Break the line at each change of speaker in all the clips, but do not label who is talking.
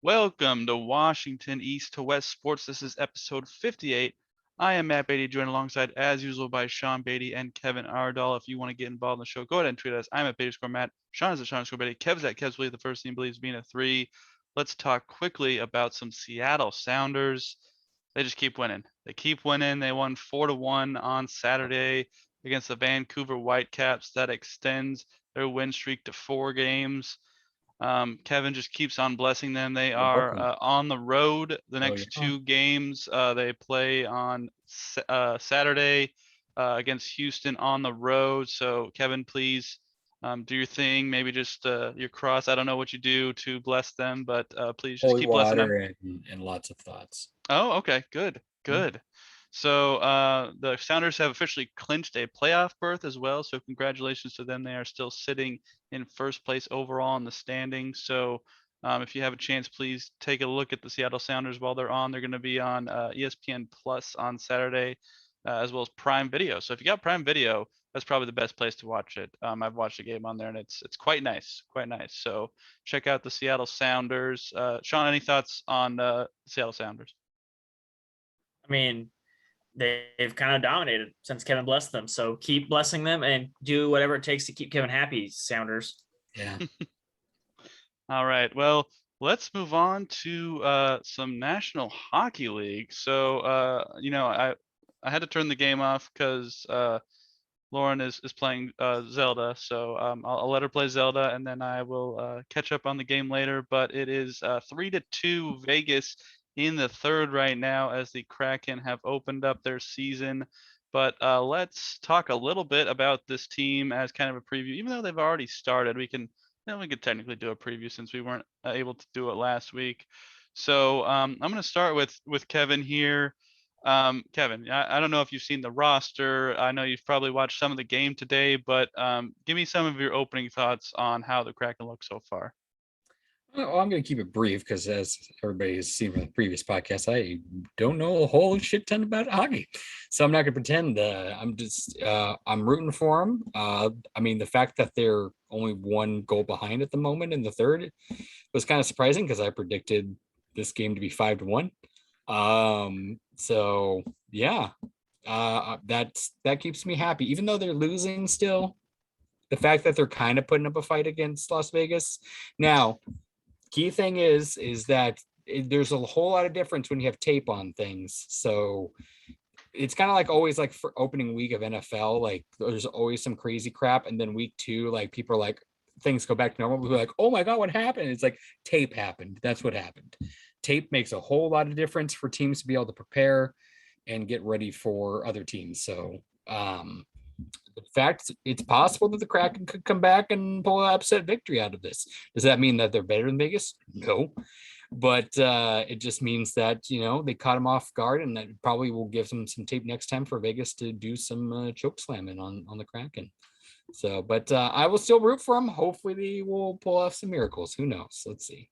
Welcome to Washington East to West Sports. This is episode 58. I am Matt Beatty, joined alongside, as usual, by Sean Beatty and Kevin Ardall. If you want to get involved in the show, go ahead and tweet us. I'm at Beatty_Matt. Sean is at Sean_Beatty. Kev's at Kev's Believe the first team believes being a 3. Let's talk quickly about some Seattle Sounders. They just keep winning. They keep winning. They won 4-1 on Saturday against the Vancouver Whitecaps. That extends their win streak to 4 games. Kevin just keeps on blessing them. They are on the road the next 2 games. They play on Saturday against Houston on the road. So Kevin, please do your thing. Maybe just your cross. I don't know what you do to bless them, but please just keep blessing them.
And lots of thoughts.
Oh, okay. Good. So the Sounders have officially clinched a playoff berth as well. So congratulations to them. They are still sitting in first place overall in the standings. So if you have a chance, please take a look at the Seattle Sounders while they're on. They're going to be on ESPN Plus on Saturday, as well as Prime Video. So if you got Prime Video, that's probably the best place to watch it. I've watched the game on there, and it's quite nice. So check out the Seattle Sounders. Sean, any thoughts on the Seattle Sounders?
I mean, they've kind of dominated since Kevin blessed them. So keep blessing them and do whatever it takes to keep Kevin happy, Sounders.
Yeah.
All right. Well, let's move on to some National Hockey League. So, I had to turn the game off because Lauren is playing Zelda. So I'll let her play Zelda, and then I will catch up on the game later. But it is 3-2 Vegas in the third right now as the Kraken have opened up their season. But let's talk a little bit about this team as kind of a preview. Even though they've already started, we could technically do a preview since we weren't able to do it last week. So I'm going to start with Kevin here. Kevin, I don't know if you've seen the roster. I know you've probably watched some of the game today, but give me some of your opening thoughts on how the Kraken look so far.
Well, I'm going to keep it brief because, as everybody has seen from the previous podcast, I don't know a whole shit ton about hockey, so I'm not going to pretend. I'm rooting for them. I mean, the fact that they're only 1 goal behind at the moment in the third was kind of surprising because I predicted this game to be 5-1. So yeah, that keeps me happy, even though they're losing still. The fact that they're kind of putting up a fight against Las Vegas now. Key thing is that there's a whole lot of difference when you have tape on things. So it's kind of like always, like for opening week of NFL, like there's always some crazy crap. And then week 2, like people are like, things go back to normal. We're like, oh my God, what happened? It's like tape happened. That's what happened. Tape makes a whole lot of difference for teams to be able to prepare and get ready for other teams. So the fact it's possible that the Kraken could come back and pull an upset victory out of this. Does that mean that they're better than Vegas? No, but it just means that, they caught them off guard, and that probably will give them some tape next time for Vegas to do some choke slamming on the Kraken. So, but I will still root for them. Hopefully they will pull off some miracles. Who knows? Let's see.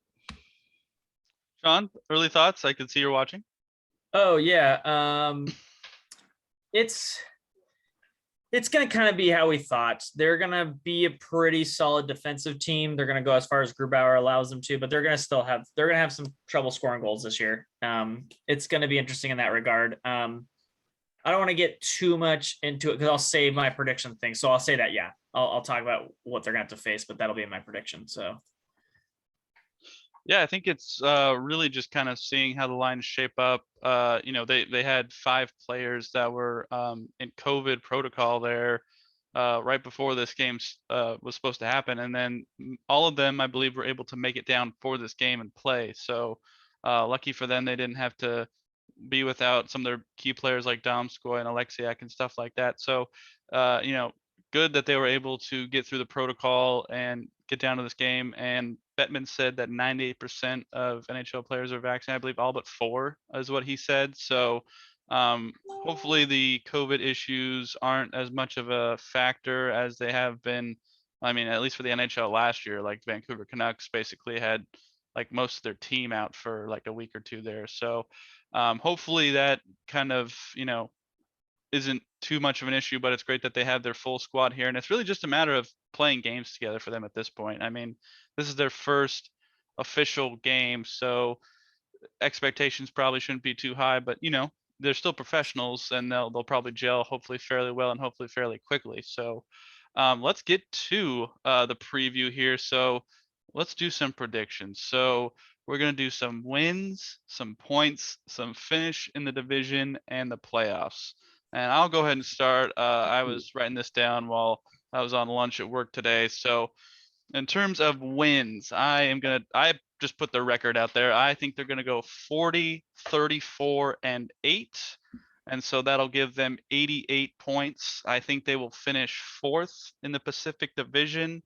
Sean, early thoughts? I can see you're watching.
Oh yeah. It's going to kind of be how we thought. They're going to be a pretty solid defensive team. They're going to go as far as Grubauer allows them to, but they're going to have some trouble scoring goals this year. It's going to be interesting in that regard. I don't want to get too much into it because I'll save my prediction thing. So I'll say that, yeah, I'll talk about what they're going to have to face, but that'll be my prediction. So.
Yeah, I think it's really just kind of seeing how the lines shape up. They had 5 players that were in COVID protocol there right before this game was supposed to happen. And then all of them, I believe, were able to make it down for this game and play. So lucky for them, they didn't have to be without some of their key players like Domskoy and Alexiak and stuff like that. So, good that they were able to get through the protocol and get down to this game. And Bettman said that 98% of NHL players are vaccinated. I believe all but 4 is what he said. So hopefully the COVID issues aren't as much of a factor as they have been. I mean, at least for the NHL last year, like Vancouver Canucks basically had like most of their team out for like a week or 2 there. So hopefully that kind of, isn't too much of an issue, but it's great that they have their full squad here. And it's really just a matter of playing games together for them at this point. I mean, this is their first official game, so expectations probably shouldn't be too high, but they're still professionals and they'll probably gel hopefully fairly well and hopefully fairly quickly. So let's get to the preview here. So let's do some predictions. So we're going to do some wins, some points, some finish in the division, and the playoffs. And I'll go ahead and start. I was writing this down while I was on lunch at work today. So in terms of wins, I just put the record out there. I think they're gonna go 40, 34, and 8. And so that'll give them 88 points. I think they will finish 4th in the Pacific Division.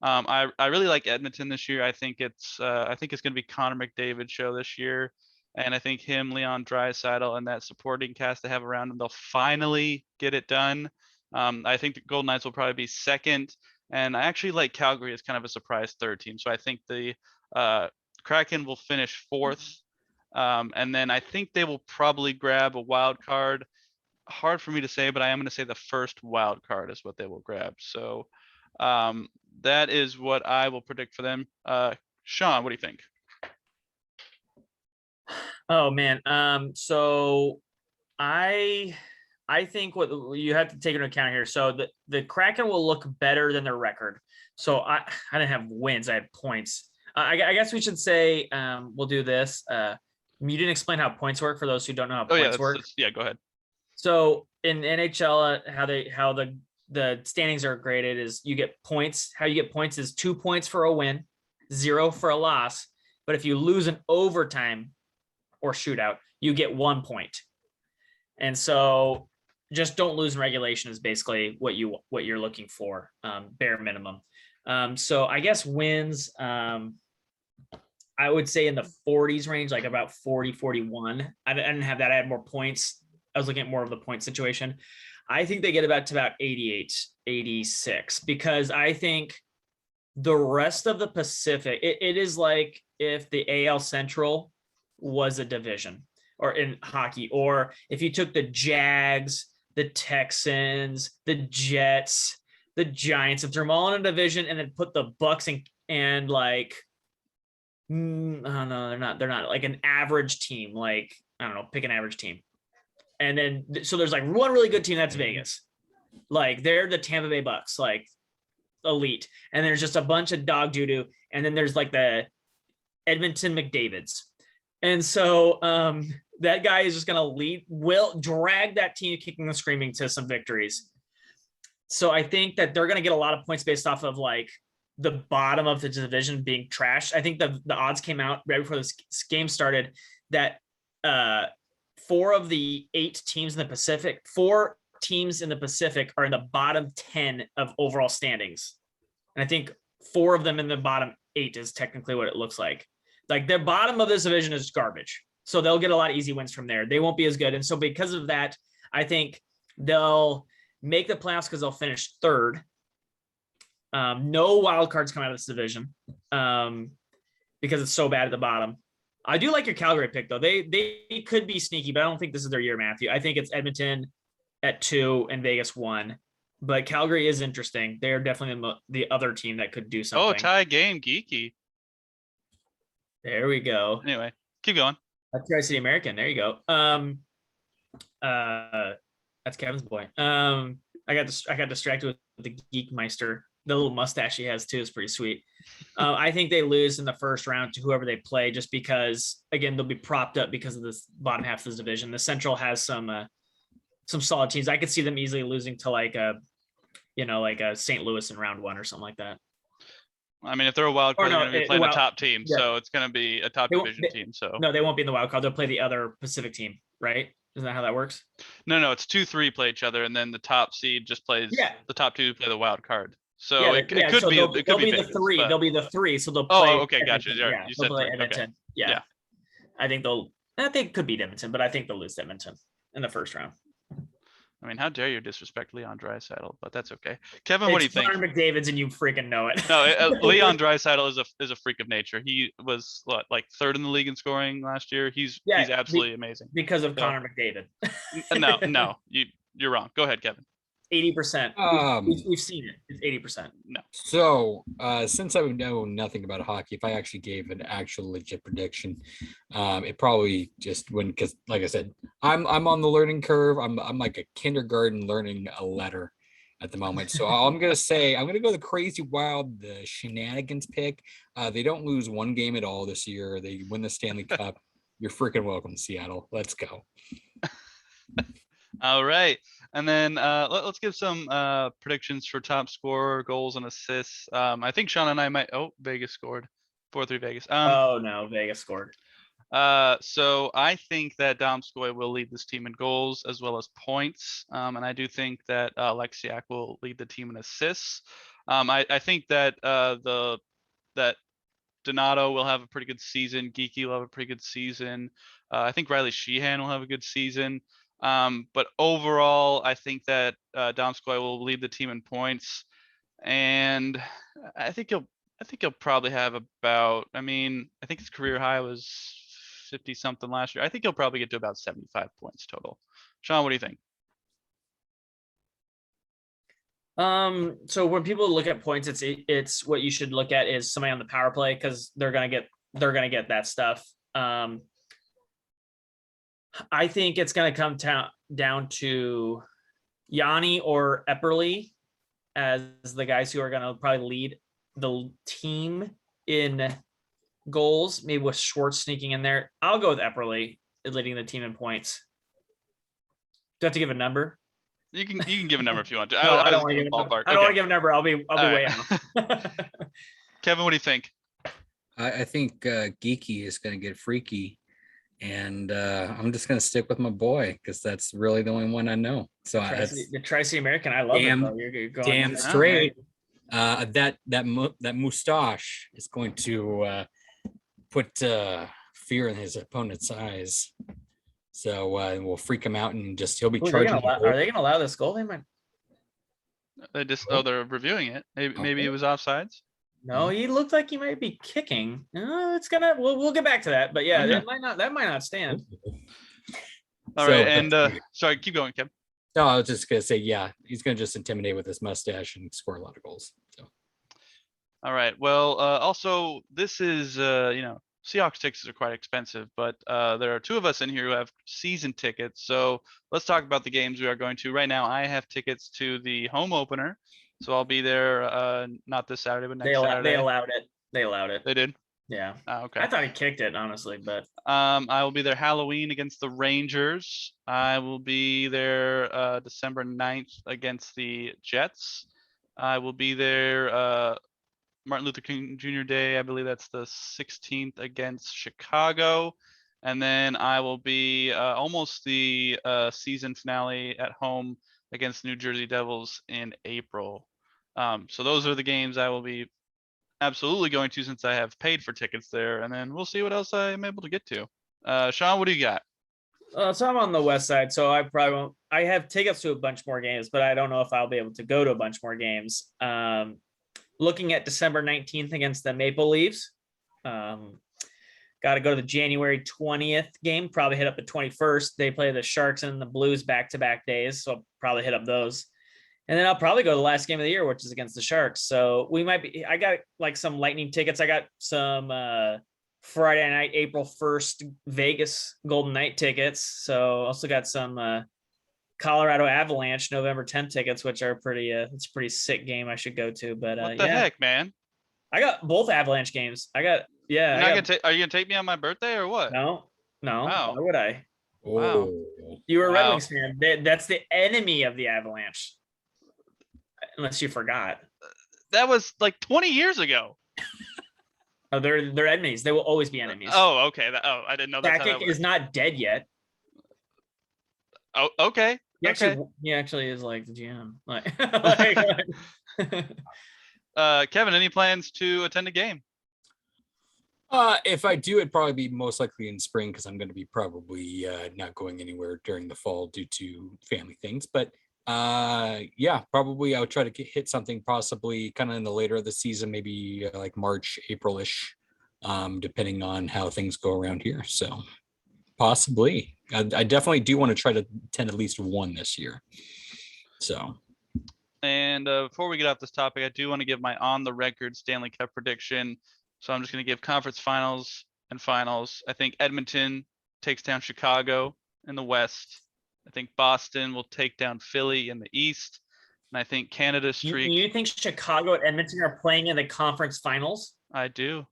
I really like Edmonton this year. I think it's gonna be Connor McDavid's show this year. And I think him, Leon Draisaitl, and that supporting cast they have around him, they'll finally get it done. I think the Golden Knights will probably be 2nd. And I actually like Calgary as kind of a surprise 3rd team. So I think the Kraken will finish 4th. And then I think they will probably grab a wild card. Hard for me to say, but I am going to say the first wild card is what they will grab. So that is what I will predict for them. Sean, what do you think?
Oh man. So I think what you have to take into account here. So the Kraken will look better than their record. So I didn't have wins. I had points. I guess we should say we'll do this. You didn't explain how points work for those who don't know how points work.
Yeah, go ahead.
So in NHL, how the standings are graded is you get points. How you get points is 2 points for a win, 0 for a loss. But if you lose an overtime or shootout, you get 1 point. And so just don't lose in regulation is basically what you're looking for, bare minimum. So I guess wins, I would say in the 40s range, like about 40, 41. I didn't have that. I had more points. I was looking at more of the point situation. I think they get about 88, 86, because I think the rest of the Pacific, it is like if the AL Central was a division, or in hockey, or if you took the Jags, the Texans, the Jets, the Giants, if they're all in a division and then put the Bucks and like, I don't know, they're not like an average team. Like, I don't know, pick an average team. And then, so there's like one really good team, that's Vegas. Like they're the Tampa Bay Bucks, like elite. And there's just a bunch of dog doo-doo. And then there's like the Edmonton McDavids. And so that guy is just going to drag that team kicking and screaming to some victories. So I think that they're going to get a lot of points based off of like the bottom of the division being trashed. I think the odds came out right before this game started that 4 of the 8 teams in the Pacific, 4 teams in the Pacific are in the bottom 10 of overall standings. And I think 4 of them in the bottom 8 is technically what it looks like. Like their bottom of this division is garbage. So they'll get a lot of easy wins from there. They won't be as good. And so because of that, I think they'll make the playoffs because they'll finish 3rd. No wild cards come out of this division because it's so bad at the bottom. I do like your Calgary pick, though. They could be sneaky, but I don't think this is their year, Matthew. I think it's Edmonton at 2 and Vegas 1. But Calgary is interesting. They are definitely the other team that could do something.
Oh, tie game, geeky.
There we go.
Anyway, keep going.
That's Tri-City American. There you go. That's Kevin's boy. I got distracted with the Geekmeister. The little mustache he has too is pretty sweet. I think they lose in the first round to whoever they play, just because again they'll be propped up because of this bottom half of this division. The Central has some solid teams. I could see them easily losing to like a St. Louis in round 1 or something like that.
I mean, if they're a wild card, they're going to be playing the top team,
yeah.
So it's going to be a top division team. So
no, they won't be in the wild card. They'll play the other Pacific team, right? Isn't that how that works?
No, it's 2-3 play each other, and then the top seed just plays. Yeah. The top 2 play the wild card. So it could be. They'll be
the 3.
But...
They'll be the 3. So they'll play.
Oh, okay, gotcha.
Yeah,
you said
play
3.
Edmonton.
Okay.
Yeah. I think they could beat Edmonton, but I think they'll lose to Edmonton in the first round.
I mean, how dare you disrespect Leon Draisaitl? But that's okay. Kevin, what do you think?
Connor McDavid's and you freaking know it.
No, Leon Draisaitl is a freak of nature. He was like 3rd in the league in scoring last year. He's absolutely amazing
because of Connor McDavid.
No, you're wrong. Go ahead, Kevin.
80%. We've seen it. It's 80%.
No.
So since I would know nothing about hockey, if I actually gave an actual legit prediction, it probably just wouldn't, because like I said, I'm on the learning curve. I'm like a kindergarten learning a letter at the moment. So I'm gonna say I'm gonna go the crazy wild, the shenanigans pick. They don't lose one game at all this year. They win the Stanley Cup. You're freaking welcome, Seattle. Let's go.
All right. And then let's give some predictions for top scorer, goals, and assists. I think Sean and I might. Oh, Vegas scored 4-3 Vegas.
Oh no, Vegas scored.
So I think that Domskoy will lead this team in goals as well as points. And I do think that Alexiak will lead the team in assists. I think that that Donato will have a pretty good season. Geeky will have a pretty good season. I think Riley Sheehan will have a good season. But overall, I think that Domskoy will lead the team in points, and I think he'll probably have about. I think his career high was 50 something last year. I think he'll probably get to about 75 points total. Sean, what do you think?
So when people look at points, it's what you should look at is somebody on the power play, because they're gonna get that stuff. I think it's gonna come down to Yanni or Epperly as the guys who are gonna probably lead the team in goals, maybe with Schwartz sneaking in there. I'll go with Epperly leading the team in points. Do I have to give a number?
You can give a number if you want to.
No, I don't want to give a
ballpark.
I don't want to give a number. I'll be way out.
Kevin, what do you think?
I think Geeky is going to get freaky, and I'm just going to stick with my boy because that's really the only one I know. So
the Tri-City American, I love it. Though. You're going
damn straight. That mustache is going to put fear in his opponent's eyes. So we'll freak him out and he'll be charging.
Are they going to allow this goal? They might.
They're reviewing it. Maybe it was offsides.
No, he looked like he might be kicking. We'll get back to that. But yeah, that might not stand.
All right, and sorry, keep going, Kev.
No, I was just gonna say, yeah, he's gonna just intimidate with his mustache and score a lot of goals. So.
All right. Well, also this is Seahawks tickets are quite expensive, but there are two of us in here who have season tickets. So let's talk about the games we are going to. Right now, I have tickets to the home opener. So I'll be there, not this Saturday, but next Saturday.
They allowed it.
They did?
Yeah.
Okay.
I thought he kicked it, honestly, but.
I will be there Halloween against the Rangers. I will be there December 9th against the Jets. I will be there Martin Luther King Jr. Day. I believe that's the 16th against Chicago. And then I will be almost the season finale at home against New Jersey Devils in April. So those are the games I will be absolutely going to since I have paid for tickets there. And then we'll see what else I am able to get to. Sean, what do you got?
So I'm on the west side, so I probably won't. I have tickets to a bunch more games, but I don't know if I'll be able to go to a bunch more games. Looking at December 19th against the Maple Leafs. Got to go to the January 20th game, probably hit up the 21st. They play the Sharks and the Blues back-to-back days, so I'll probably hit up those. And then I'll probably go to the last game of the year, which is against the Sharks. So I got like some Lightning tickets. I got some Friday night, April 1st, Vegas Golden Knight tickets. So also got some Colorado Avalanche November 10th tickets, which are it's a pretty sick game I should go to. But
what the heck, man?
I got both Avalanche games. Are you
gonna take me on my birthday or what?
No.
Wow.
Why would I?
Wow.
You were a Red Wings fan. That's the enemy of the Avalanche. Unless you forgot.
That was like 20 years ago.
Oh, they're enemies. They will always be enemies.
Oh, okay. I didn't know that.
Sakic is not dead yet.
Oh, okay.
He actually is like the GM.
Kevin, any plans to attend a game?
If I do, it'd probably be most likely in spring because I'm going to be probably not going anywhere during the fall due to family things. But yeah, probably I would try to hit something possibly kind of in the later of the season, maybe like March, April-ish, depending on how things go around here. So possibly, I definitely do want to try to attend at least one this year. So
And before we get off this topic, I do want to give my on the record Stanley Cup prediction. So I'm just going to give conference finals and finals. I think Edmonton takes down Chicago in the West. I think Boston will take down Philly in the East. And I think Canada's streak.
You think Chicago and Edmonton are playing in the conference finals?
I do.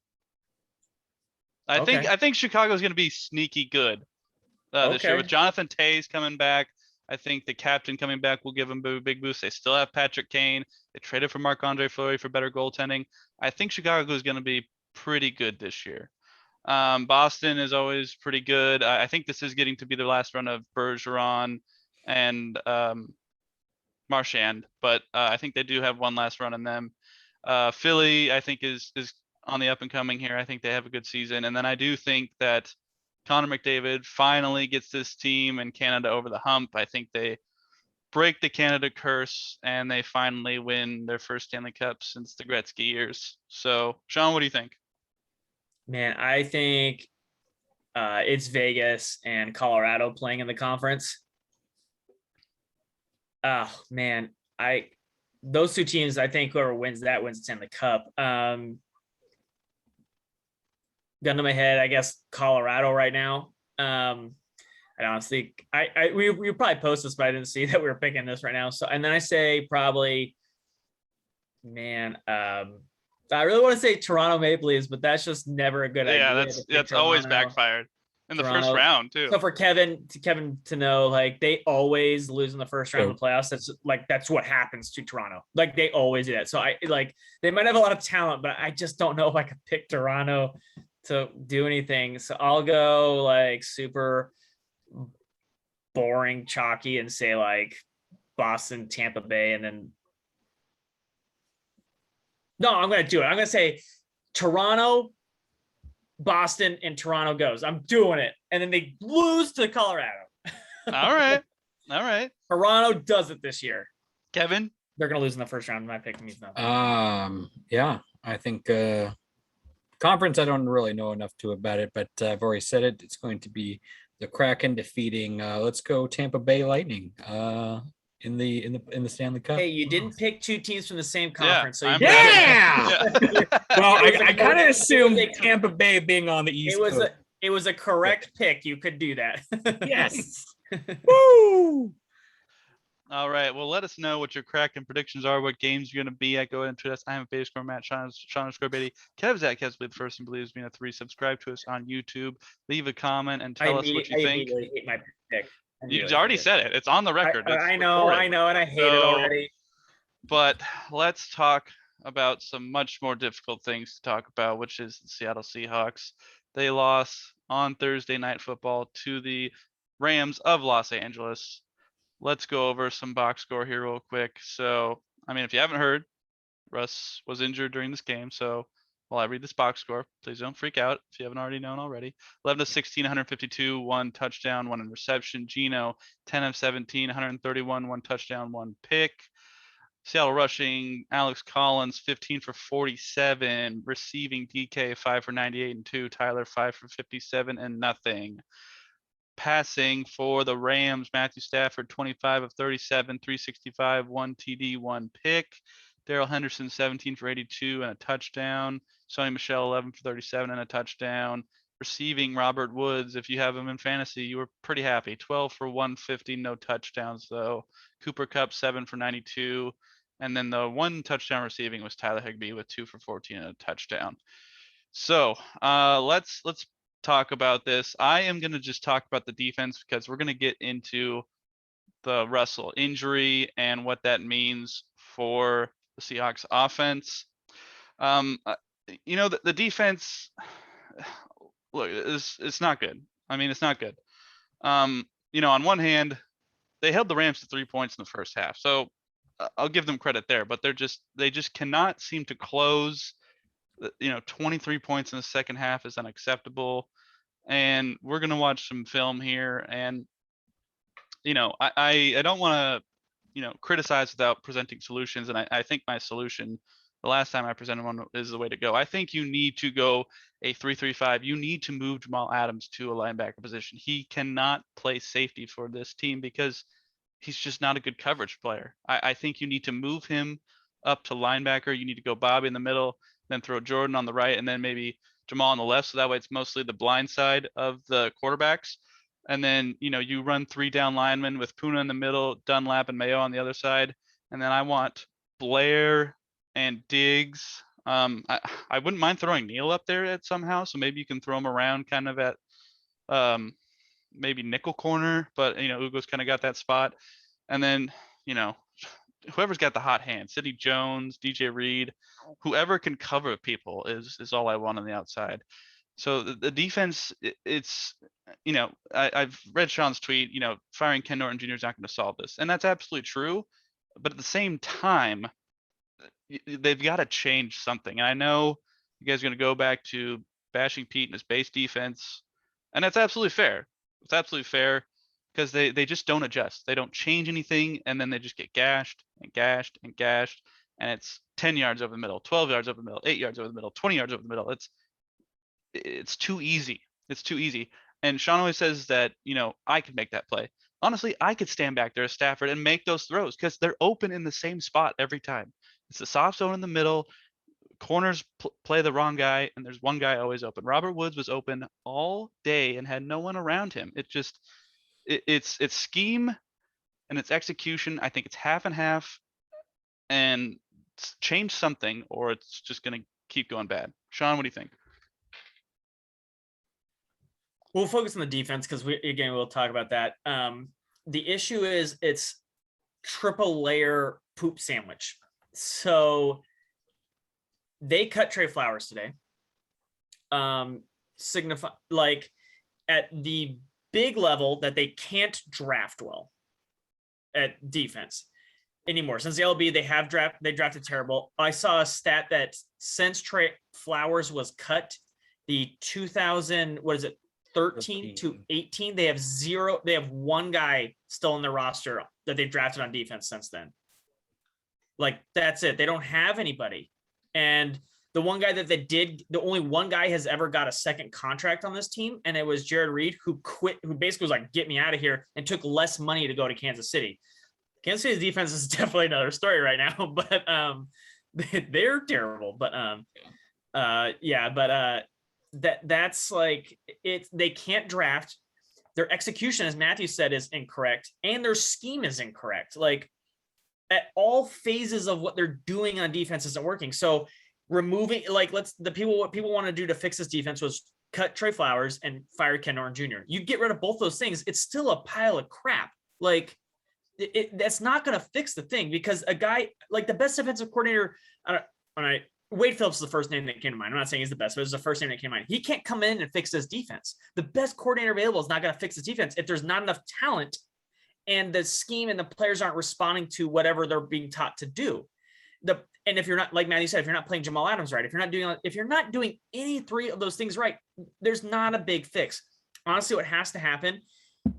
I think Chicago's going to be sneaky good this year with Jonathan Tays coming back. I think the captain coming back will give them a big boost. They still have Patrick Kane. They traded for Marc-Andre Fleury for better goaltending. I think Chicago is going to be pretty good this year. Boston is always pretty good. I think this is getting to be the last run of Bergeron and Marchand, but I think they do have one last run in them. Philly, I think, is on the up and coming here. I think they have a good season. And then I do think that Connor McDavid finally gets this team and Canada over the hump. I think they break the Canada curse and they finally win their first Stanley Cup since the Gretzky years. So, Sean, what do you think?
Man, I think it's Vegas and Colorado playing in the conference. Oh, man, those two teams, I think whoever wins that wins the Stanley Cup. Gun to my head, I guess Colorado right now. I honestly, we probably post this, but I didn't see that we were picking this right now. So, and then I say probably, man, I really want to say Toronto Maple Leafs, but that's just never a good idea.
Yeah, that's always backfired in the first round too.
So for Kevin to know, like they always lose in the first round of the playoffs. That's what happens to Toronto. Like they always do that. So they might have a lot of talent, but I just don't know if I could pick Toronto to do anything. So I'll go like super boring, chalky, and say like Boston, Tampa Bay, and then no, I'm gonna do it. I'm gonna say Toronto, Boston, and Toronto goes. I'm doing it, and then they lose to Colorado.
All right.
Toronto does it this year.
Kevin,
they're gonna lose in the first round. My pick means nothing.
Yeah, I think conference. I don't really know enough about it, but I've already said it. It's going to be the Kraken defeating. Let's go Tampa Bay Lightning. In the Stanley Cup.
Hey, you didn't pick two teams from the same conference,
Well,
so
I kind of assumed Tampa Bay being on the East Coast.
It was a correct pick. You could do that.
Yes. Woo!
All right. Well, let us know what your Kraken predictions are, what games you're going to be at. Go ahead and tweet us. I am a beta score Matt, Sean Beatty. Kev's at Kev's Believe First and Believes being a 3. Subscribe to us on YouTube. Leave a comment and tell us what you think.
I hate my pick.
You already said it. It's on the record.
I know, and I hate it already.
But let's talk about some much more difficult things to talk about, which is the Seattle Seahawks. They lost on Thursday Night Football to the Rams of Los Angeles. Let's go over some box score here real quick. So, I mean, if you haven't heard, Russ was injured during this game. So while I read this box score, please don't freak out if you haven't already known already. 11 of 16, 152, 1 touchdown, 1 interception. Geno, 10 of 17, 131, 1 touchdown, 1 pick. Seattle rushing, Alex Collins, 15 for 47. Receiving, DK, 5 for 98 and 2. Tyler, 5 for 57 and nothing. Passing for the Rams, Matthew Stafford, 25 of 37, 365, 1 TD, 1 pick. Darrell Henderson, 17 for 82 and a touchdown. Sonny Michel, 11 for 37 and a touchdown. Receiving, Robert Woods, if you have him in fantasy, you were pretty happy. 12 for 150, no touchdowns though. Cooper Kupp, 7 for 92. And then the 1 touchdown receiving was Tyler Higbee with 2 for 14 and a touchdown. So let's talk about this. I am going to just talk about the defense because we're going to get into the Russell injury and what that means for the Seahawks offense. The defense, look, it's not good. I mean, it's not good. On one hand, they held the Rams to 3 points in the first half. So I'll give them credit there, but they just cannot seem to close. 23 points in the second half is unacceptable. And we're going to watch some film here. And, I don't want to, criticize without presenting solutions. And I think my solution, the last time I presented one, is the way to go. I think you need to go a 3-3-5. You need to move Jamal Adams to a linebacker position. He cannot play safety for this team because he's just not a good coverage player. I think you need to move him up to linebacker. You need to go Bobby in the middle, then throw Jordan on the right, and then maybe Jamal on the left. So that way it's mostly the blind side of the quarterbacks. And then, you run 3 down linemen with Puna in the middle, Dunlap and Mayo on the other side. And then I want Blair and Diggs. I wouldn't mind throwing Neal up there at somehow. So maybe you can throw him around kind of at maybe nickel corner, but Ugo's kind of got that spot. And then, whoever's got the hot hand, Sidney Jones, DJ Reed, whoever can cover people is all I want on the outside. So the defense, it's, I've read Sean's tweet, firing Ken Norton Jr. is not going to solve this. And that's absolutely true. But at the same time, they've got to change something. And I know you guys are going to go back to bashing Pete and his base defense. And that's absolutely fair. It's absolutely fair because they just don't adjust. They don't change anything. And then they just get gashed and gashed and gashed. And it's 10 yards over the middle, 12 yards over the middle, 8 yards over the middle, 20 yards over the middle. It's too easy. It's too easy. And Sean always says that, I could make that play. Honestly, I could stand back there as Stafford and make those throws because they're open in the same spot every time. It's the soft zone in the middle. Corners play the wrong guy, and there's one guy always open. Robert Woods was open all day and had no one around him. It's scheme and it's execution. I think it's half and half, and change something, or it's just going to keep going bad. Sean, what do you think?
We'll focus on the defense because we'll talk about that. The issue is it's triple layer poop sandwich. So they cut Trey Flowers today. Signify like at the big level that they can't draft well at defense anymore. Since the LB, they drafted terrible. I saw a stat that since Trey Flowers was cut, the 13 to 18, they have one guy still in their roster that they've drafted on defense since then. Like, that's it. They don't have anybody. And the one guy the only one guy has ever got a second contract on this team, and it was Jared Reed, who quit, who basically was like, get me out of here, and took less money to go to Kansas City. Kansas City's defense is definitely another story right now, but they're terrible. But that's like it. They can't draft. Their execution, as Matthew said, is incorrect, and their scheme is incorrect. Like, at all phases of what they're doing on defense isn't working. So removing, like, what people want to do to fix this defense was cut Trey Flowers and fire Ken Norton Jr. You get rid of both those things, it's still a pile of crap. Like, that's not going to fix the thing, because a guy like the best defensive coordinator, Wade Phillips is the first name that came to mind. I'm not saying he's the best, but it's the first name that came to mind. He can't come in and fix this defense. The best coordinator available is not going to fix this defense if there's not enough talent and the scheme and the players aren't responding to whatever they're being taught to do. And if you're not, like Matthew said, if you're not playing Jamal Adams right, if you're not doing any three of those things right, there's not a big fix. Honestly, what has to happen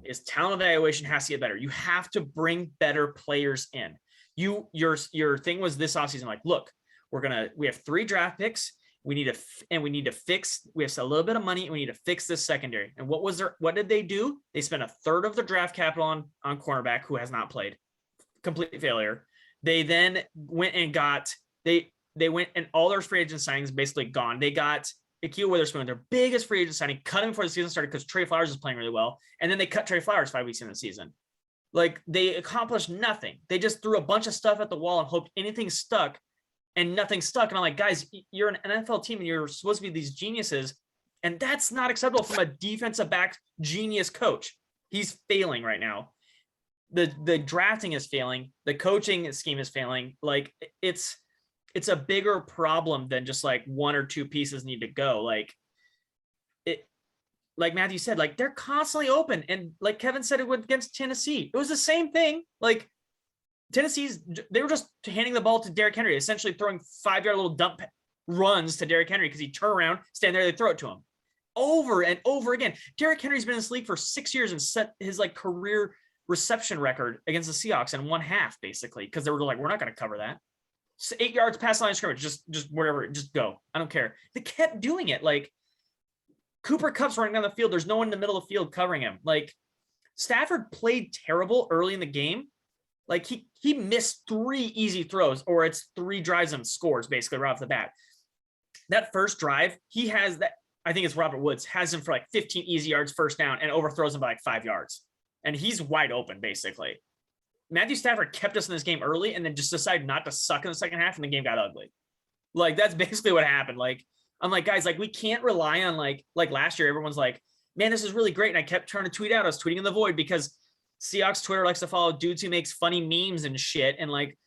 is talent evaluation has to get better. You have to bring better players in. Your thing was this offseason, like, look, we have 3 draft picks. We have a little bit of money, and we need to fix this secondary. And what did they do? They spent a third of the draft capital on cornerback, who has not played. Complete failure. They then went and all their free agent signings basically gone. They got Akil Witherspoon, their biggest free agent signing, cut him before the season started because Trey Flowers is playing really well. And then they cut Trey Flowers 5 weeks into the season. Like, they accomplished nothing. They just threw a bunch of stuff at the wall and hoped anything stuck, and nothing stuck. And I'm like, guys, you're an NFL team and you're supposed to be these geniuses. And that's not acceptable from a defensive back genius coach. He's failing right now. The drafting is failing. The coaching scheme is failing. Like, it's a bigger problem than just like 1 or 2 pieces need to go. Like Matthew said, like, they're constantly open. And like Kevin said, it went against Tennessee. It was the same thing. Like, they were just handing the ball to Derrick Henry, essentially throwing 5-yard little dump runs to Derrick Henry because he'd turn around, stand there, they throw it to him over and over again. Derrick Henry's been in this league for 6 years and set his like career reception record against the Seahawks in 1/2, basically, because they were like, we're not going to cover that. 8 yards past the line of scrimmage, just whatever, just go. I don't care. They kept doing it. Like, Cooper Kupp's running down the field. There's no one in the middle of the field covering him. Like, Stafford played terrible early in the game. Like he missed 3 easy throws, or it's 3 drives and scores basically right off the bat. That first drive, he has that. I think it's Robert Woods has him for like 15 easy yards first down and overthrows him by like 5 yards. And he's wide open basically. Matthew Stafford kept us in this game early and then just decided not to suck in the second half and the game got ugly. Like that's basically what happened. Like I'm like, guys, like we can't rely on like last year, everyone's like, man, this is really great. And I kept trying to tweet out. I was tweeting in the void because Seahawks Twitter likes to follow dudes who makes funny memes and shit. And like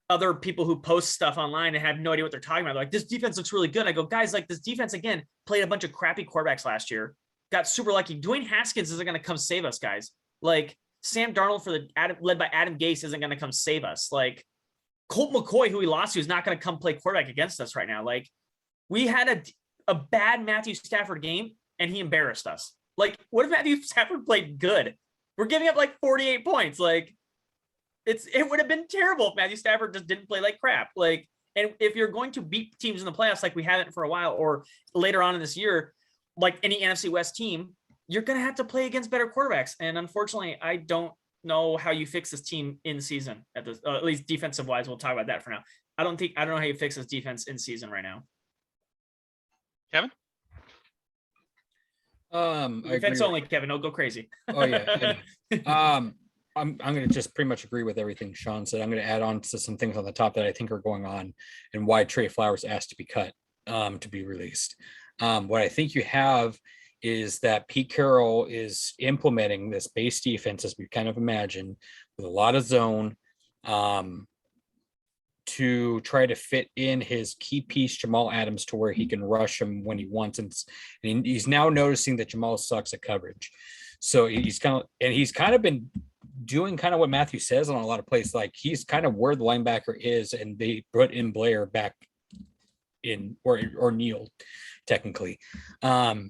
other people who post stuff online and have no idea what they're talking about. They're like, this defense looks really good. I go, guys, like this defense again played a bunch of crappy quarterbacks last year. Got super lucky. Dwayne Haskins isn't going to come save us, guys. Like Sam Darnold led by Adam Gase isn't going to come save us. Like Colt McCoy, who we lost to, is not going to come play quarterback against us right now. Like we had a bad Matthew Stafford game and he embarrassed us. Like what if Matthew Stafford played good? We're giving up like 48 points. Like it would have been terrible if Matthew Stafford just didn't play like crap. Like, and if you're going to beat teams in the playoffs like we haven't for a while, or later on in this year, like any NFC West team, you're going to have to play against better quarterbacks. And unfortunately, I don't know how you fix this team in season at least defensive wise. We'll talk about that for now. I don't know how you fix this defense in season right now.
Kevin?
Defense only, Kevin. Don't go crazy.
Oh yeah. I'm going to just pretty much agree with everything Sean said. I'm going to add on to some things on the top that I think are going on and why Trey Flowers asked to be cut, to be released. What I think you have is that Pete Carroll is implementing this base defense, as we kind of imagine, with a lot of zone, to try to fit in his key piece, Jamal Adams, to where he can rush him when he wants. And he's now noticing that Jamal sucks at coverage. So he's kind of been doing kind of what Matthew says on a lot of plays. Like he's kind of where the linebacker is, and they put in Blair back in, or Neal technically. I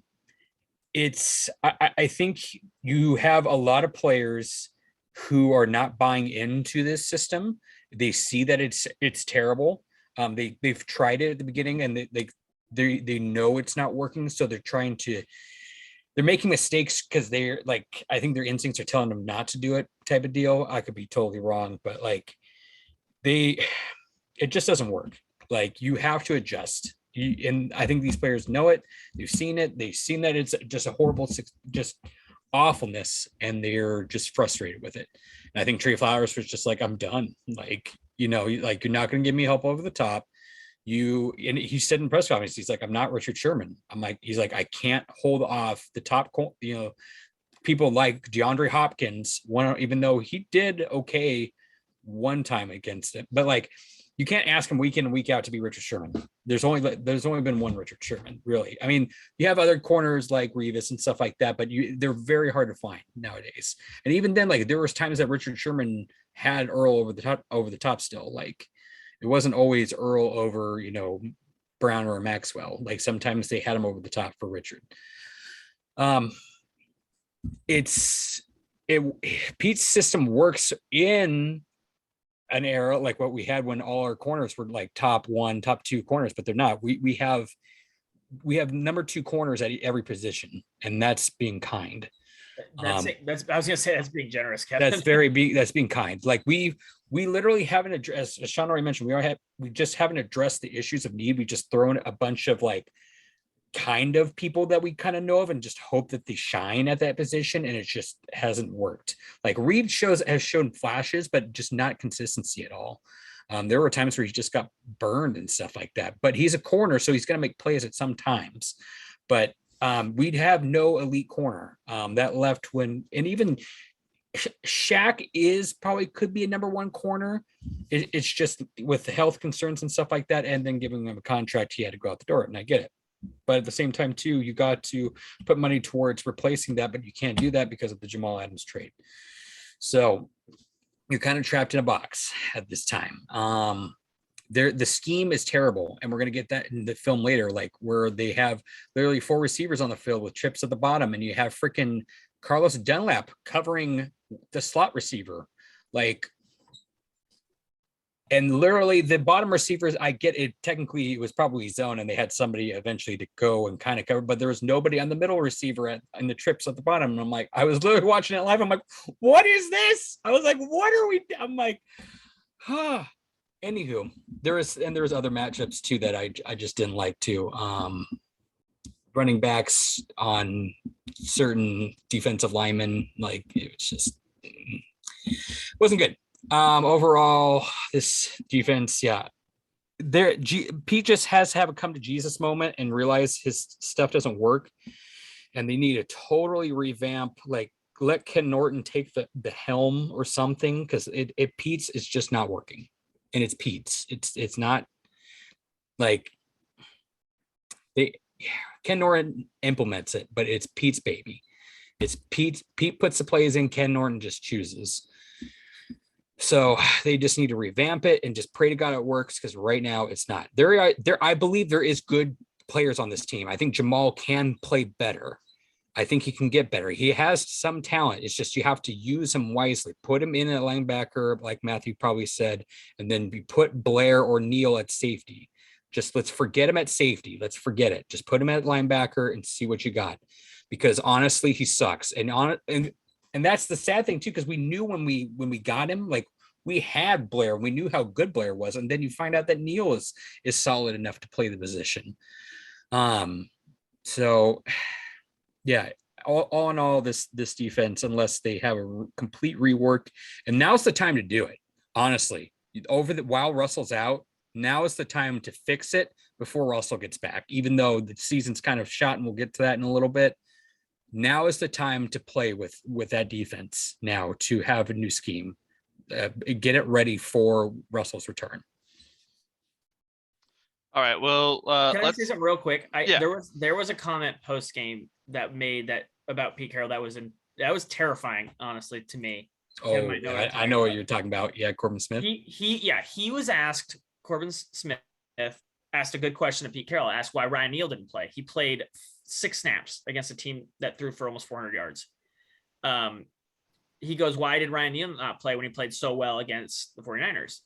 think you have a lot of players who are not buying into this system. They see that it's terrible. They've tried it at the beginning and they know it's not working. So they're making mistakes because they're like, I think their instincts are telling them not to do it type of deal. I could be totally wrong, but like it just doesn't work. Like you have to adjust. And I think these players know it. They've seen it. They've seen that it's just a horrible, just awfulness, and they're just frustrated with it. And I think Trey Flowers was just like, I'm done. Like, like you're not going to give me help over the top. And he said in press conference, he's like, I'm not Richard Sherman. He's like, I can't hold off the top, people like DeAndre Hopkins, even though he did okay one time against it, but like, you can't ask him week in and week out to be Richard Sherman. There's only been one Richard Sherman, really. I mean, you have other corners like Revis and stuff like that, but they're very hard to find nowadays. And even then, like there was times that Richard Sherman had Earl over the top still. Like it wasn't always Earl over, Brown or Maxwell. Like sometimes they had him over the top for Richard. Pete's system works in an era like what we had when all our corners were like top 1, top 2 corners, but they're not. We have number 2 corners at every position, and that's being kind.
I was gonna say that's being generous, Kevin.
That's being kind. Like we literally haven't addressed, as Sean already mentioned, we just haven't addressed the issues of need. We just thrown a bunch of like kind of people that we kind of know of and just hope that they shine at that position, and it just hasn't worked. Like Reed has shown flashes, but just not consistency at all. There were times where he just got burned and stuff like that, but he's a corner, so he's going to make plays at some times. But we'd have no elite corner that left and even Shaq could be a number 1 corner. It's just with the health concerns and stuff like that, and then giving him a contract, he had to go out the door, and I get it. But at the same time, too, you got to put money towards replacing that, but you can't do that because of the Jamal Adams trade. So you're kind of trapped in a box at this time. The scheme is terrible, and we're going to get that in the film later, like where they have literally 4 receivers on the field with trips at the bottom, and you have freaking Carlos Dunlap covering the slot receiver. Like And literally the bottom receivers, I get it. Technically, it was probably zone, and they had somebody eventually to go and kind of cover, but there was nobody on the middle receiver in the trips at the bottom. And I'm like, I was literally watching it live. I'm like, what is this? I was like, what are we? I'm like, huh. Anywho, there was other matchups too that I just didn't like too. Running backs on certain defensive linemen, like it was just wasn't good. Overall, this defense, yeah, Pete just has to have a come to Jesus moment and realize his stuff doesn't work, and they need to totally revamp. Like, let Ken Norton take the helm or something, because it Pete's is just not working, and it's Pete's. It's not like Ken Norton implements it, but it's Pete's baby. It's Pete puts the plays in, Ken Norton just chooses. So they just need to revamp it and just pray to God it works, because right now it's not. I believe there is good players on this team. I think Jamal can play better. I think he can get better. He has some talent. It's just you have to use him wisely. Put him in at linebacker, like Matthew probably said, and then put Blair or Neal at safety. Just let's forget him at safety. Let's forget it. Just put him at linebacker and see what you got. Because honestly, he sucks. And that's the sad thing too, because we knew when we got him, like we had Blair, we knew how good Blair was, and then you find out that Neal is solid enough to play the position. So yeah, all in all, this defense, unless they have a complete rework, and now's the time to do it. Honestly, while Russell's out, now is the time to fix it before Russell gets back. Even though the season's kind of shot, and we'll get to that in a little bit. Now is the time to play with that defense. Now to have a new scheme, get it ready for Russell's return.
All right. Well,
can I say something real quick?
Yeah.
There was a comment post game that made that about Pete Carroll that was terrifying, honestly, to me.
Oh, I know what you're talking about. Yeah, Corbin Smith.
He was asked. Corbin Smith asked a good question to Pete Carroll. Asked why Ryan Neal didn't play. He played 6 snaps against a team that threw for almost 400 yards. He goes, why did Ryan Neal not play when he played so well against the 49ers?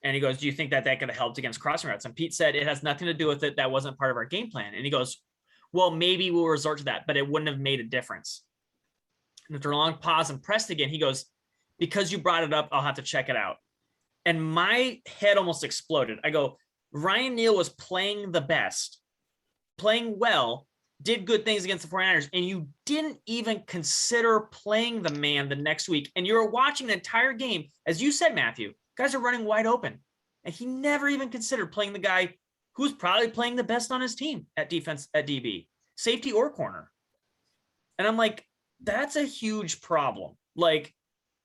And he goes, do you think that could have helped against crossing routes? And Pete said, it has nothing to do with it. That wasn't part of our game plan. And he goes, well, maybe we'll resort to that, but it wouldn't have made a difference. And after a long pause and pressed again, he goes, because you brought it up, I'll have to check it out. And my head almost exploded. I go, Ryan Neal was playing the best, playing well, did good things against the 49ers, and you didn't even consider playing the man the next week. And you were watching the entire game. As you said, Matthew, guys are running wide open. And he never even considered playing the guy who's probably playing the best on his team at defense, at DB, safety or corner. And I'm like, that's a huge problem. Like,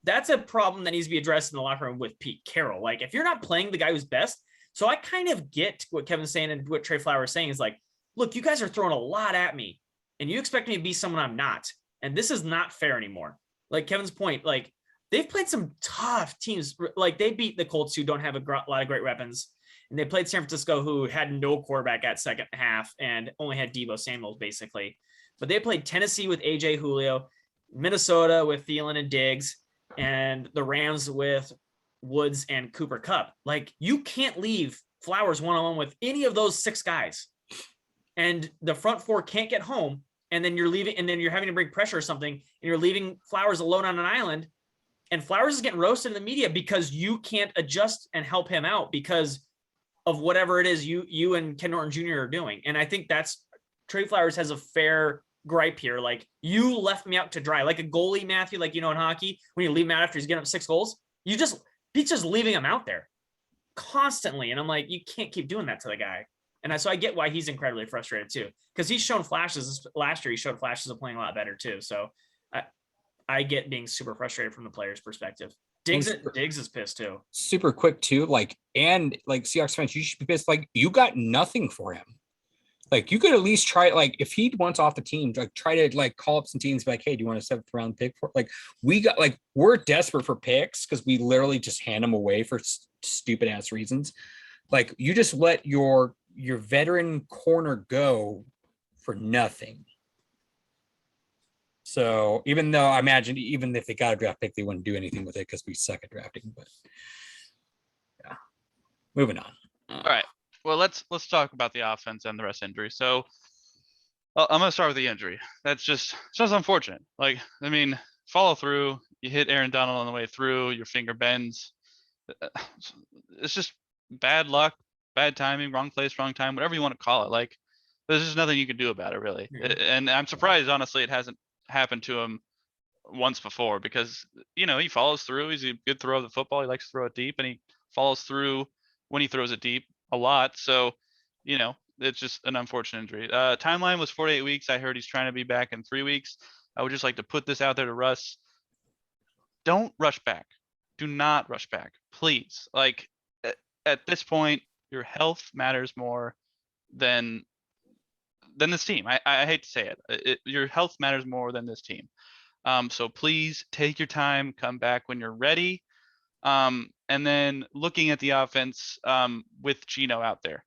that's a problem that needs to be addressed in the locker room with Pete Carroll. Like, if you're not playing the guy who's best, so I kind of get what Kevin's saying and what Trey Flowers is saying is like, look, you guys are throwing a lot at me and you expect me to be someone I'm not. And this is not fair anymore. Like Kevin's point, like they've played some tough teams. Like they beat the Colts, who don't have a lot of great weapons. And they played San Francisco, who had no quarterback at second half and only had Deebo Samuels basically. But they played Tennessee with AJ Julio, Minnesota with Thielen and Diggs, and the Rams with Woods and Cooper Kupp. Like, you can't leave Flowers one-on-one with any of those 6 guys. And the front 4 can't get home. And then you're leaving, and then you're having to bring pressure or something, and you're leaving Flowers alone on an island. And Flowers is getting roasted in the media because you can't adjust and help him out because of whatever it is you and Ken Norton Jr. are doing. And I think that's Trey Flowers has a fair gripe here. Like, you left me out to dry, like a goalie, Matthew, like, in hockey, when you leave him out after he's getting up 6 goals, Pete's just leaving him out there constantly. And I'm like, you can't keep doing that to the guy. And so I get why he's incredibly frustrated too, because he's shown flashes last year. He showed flashes of playing a lot better too. So I get being super frustrated from the player's perspective. Diggs is pissed too. Super
quick too. Like Seahawks fans, you should be pissed. Like, you got nothing for him. Like, you could at least try, like, if he wants off the team, like, try to, like, call up some teams, be like, hey, do you want a 7th round pick for, like, we're desperate for picks because we literally just hand them away for stupid ass reasons. Like, you just let your veteran corner go for nothing. So even though I imagine even if they got a draft pick, they wouldn't do anything with it because we suck at drafting. But yeah, moving on.
All right. Well, let's talk about the offense and the rest injury. So I'm gonna start with the injury. That's just unfortunate. Like, I mean, follow through. You hit Aaron Donald on the way through. Your finger bends. It's just bad luck, bad timing, wrong place, wrong time, whatever you want to call it. Like, there's just nothing you can do about it, really.
Yeah.
And I'm surprised, honestly, it hasn't happened to him once before because he follows through. He's a good throw of the football. He likes to throw it deep, and he follows through when he throws it deep a lot. So, it's just an unfortunate injury. Timeline was 4 to 8 weeks. I heard he's trying to be back in 3 weeks. I would just like to put this out there to Russ. Don't rush back. Do not rush back, please. Like, at this point, your health matters more than this team. I hate to say it. Your health matters more than this team. So please take your time, come back when you're ready. And then looking at the offense with Geno out there.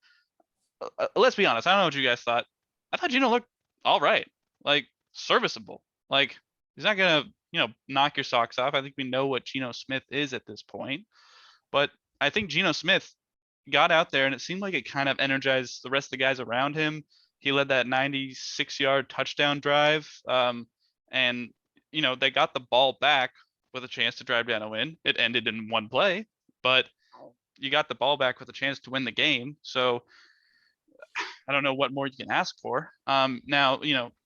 Let's be honest. I don't know what you guys thought. I thought Geno looked all right, like serviceable. Like, he's not gonna, knock your socks off. I think we know what Geno Smith is at this point. But I think Geno Smith got out there, and it seemed like it kind of energized the rest of the guys around him. He led that 96-yard touchdown drive, and they got the ball back with a chance to drive down a win. It ended in one play, but you got the ball back with a chance to win the game. So I don't know what more you can ask for. Now,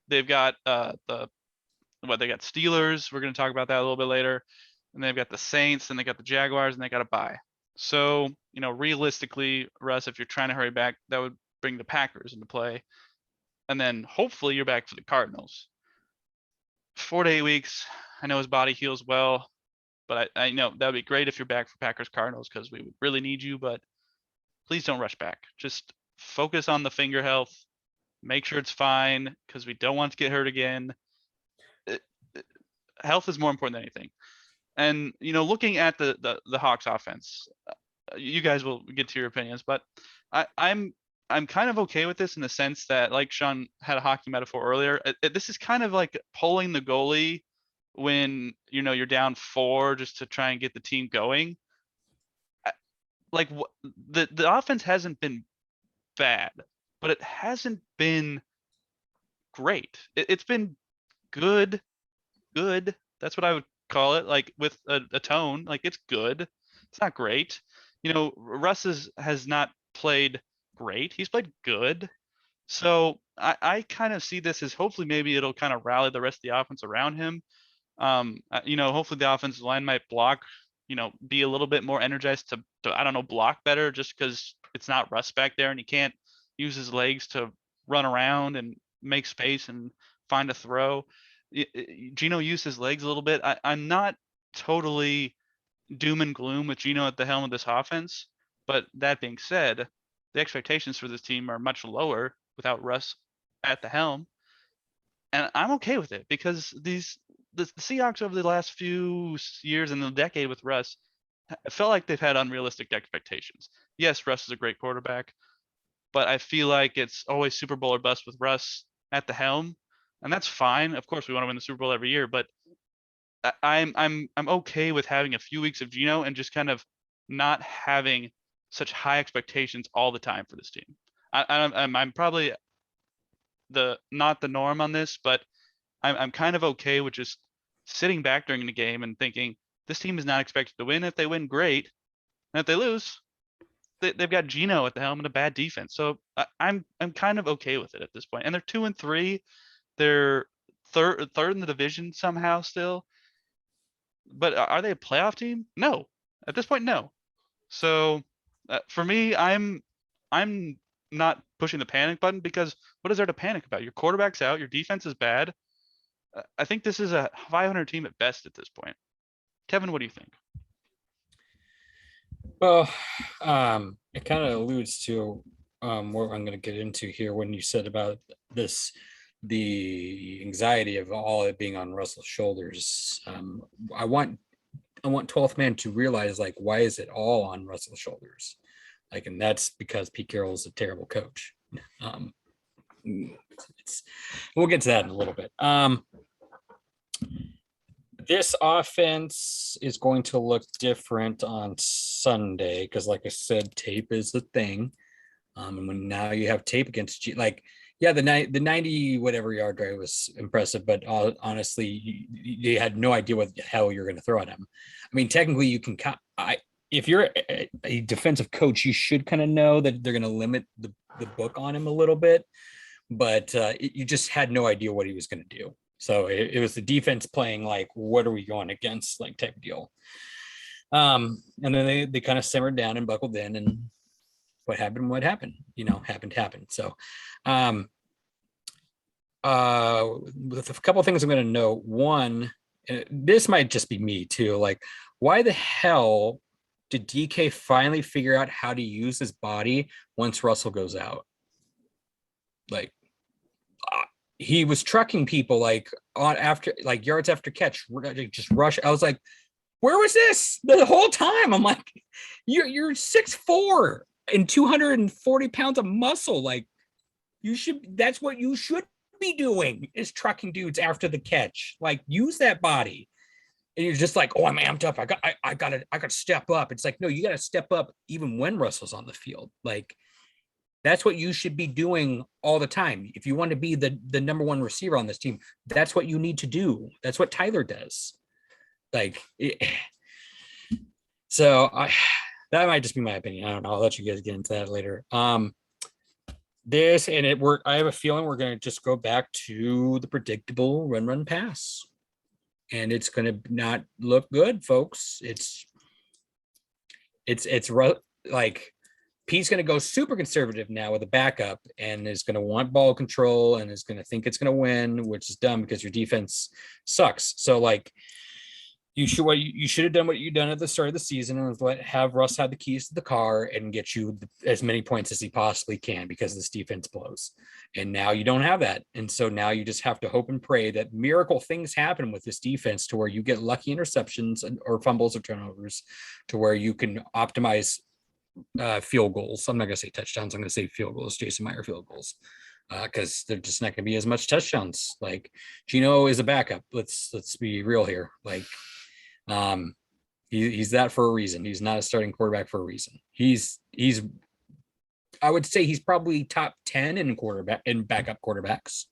they've got they got Steelers. We're going to talk about that a little bit later. And they've got the Saints, and they got the Jaguars, and they got a bye. So, realistically, Russ, if you're trying to hurry back, that would bring the Packers into play. And then hopefully you're back for the Cardinals. 4 to 8 weeks. I know his body heals well, but I know that would be great if you're back for Packers Cardinals because we would really need you, but please don't rush back. Just focus on the finger health. Make sure it's fine because we don't want to get hurt again. Health is more important than anything. And, looking at the Hawks offense, you guys will get to your opinions, but I'm kind of okay with this in the sense that, like Sean had a hockey metaphor earlier, this is kind of like pulling the goalie when, you're down 4 just to try and get the team going. Like, the offense hasn't been bad, but it hasn't been great. It's been good. That's what I would call it, like with a tone. Like, it's good. It's not great. Russ has not played great. He's played good. So I kind of see this as hopefully maybe it'll kind of rally the rest of the offense around him. Hopefully the offensive line might block, be a little bit more energized to I don't know, block better just because it's not Russ back there and he can't use his legs to run around and make space and find a throw. Geno used his legs a little bit. I'm not totally doom and gloom with Geno at the helm of this offense, but that being said, the expectations for this team are much lower without Russ at the helm, and I'm okay with it because the Seahawks over the last few years and the decade with Russ felt like they've had unrealistic expectations. Yes, Russ is a great quarterback, but I feel like it's always Super Bowl or bust with Russ at the helm, and that's fine. Of course, we want to win the Super Bowl every year, but I'm okay with having a few weeks of Geno and just kind of not having such high expectations all the time for this team. I'm probably not the norm on this, but I'm kind of okay with just sitting back during the game and thinking this team is not expected to win. If they win, great, and if they lose, they've got Geno at the helm and a bad defense. So I'm kind of okay with it at this point. And they're 2-3. They're third in the division somehow still. But are they a playoff team? No. At this point, no. So for me, I'm not pushing the panic button because what is there to panic about? Your quarterback's out. Your defense is bad. I think this is a 500 team at best at this point. Kevin, what do you think?
Well, it kind of alludes to what I'm going to get into here when you said about this, the anxiety of all it being on Russell's shoulders. I want 12th man to realize, like, why is it all on Russell's shoulders? Like, and that's because Pete Carroll is a terrible coach. We'll get to that in a little bit. This offense is going to look different on Sunday because, like I said, tape is the thing. And when now you have tape against the 90 whatever yard drive was impressive, but honestly, you had no idea what the hell you're going to throw at him. I mean, technically, you can. If you're a defensive coach, you should kind of know that they're going to limit the book on him a little bit, but you just had no idea what he was going to do. So it was the defense playing like, what are we going against, like type deal. And then they kind of simmered down and buckled in, and what happened, happened. So with a couple of things I'm going to know. One, this might just be me too. Like, why the hell did DK finally figure out how to use his body once Russell goes out? Like, he was trucking people like on after like yards after catch, just rush. I was like, where was this the whole time? I'm like, you're 6'4" and 240 pounds of muscle. Like, that's what you should be doing, is trucking dudes after the catch. Like, use that body. And you're just like, oh, I'm amped up. I gotta step up. It's like, no, you gotta step up even when Russell's on the field. Like, that's what you should be doing all the time. If you want to be the number one receiver on this team, that's what you need to do. That's what Tyler does. Like, that might just be my opinion. I don't know. I'll let you guys get into that later. I have a feeling we're going to just go back to the predictable run, pass. And it's going to not look good, folks. It's like, Pete's going to go super conservative now with a backup and is going to want ball control and is going to think it's going to win, which is dumb because your defense sucks. So like, you should have done what you've done at the start of the season and have Russ have the keys to the car and get you as many points as he possibly can, because this defense blows. And now you don't have that. And so now you just have to hope and pray that miracle things happen with this defense to where you get lucky interceptions or fumbles or turnovers to where you can optimize field goals. I'm not going to say touchdowns. I'm going to say field goals, Jason Meyer field goals, because they're just not going to be as much touchdowns. Like, Geno is a backup. Let's be real here. Like, he's that for a reason. He's not a starting quarterback for a reason. He's I would say he's probably top 10 in backup quarterbacks,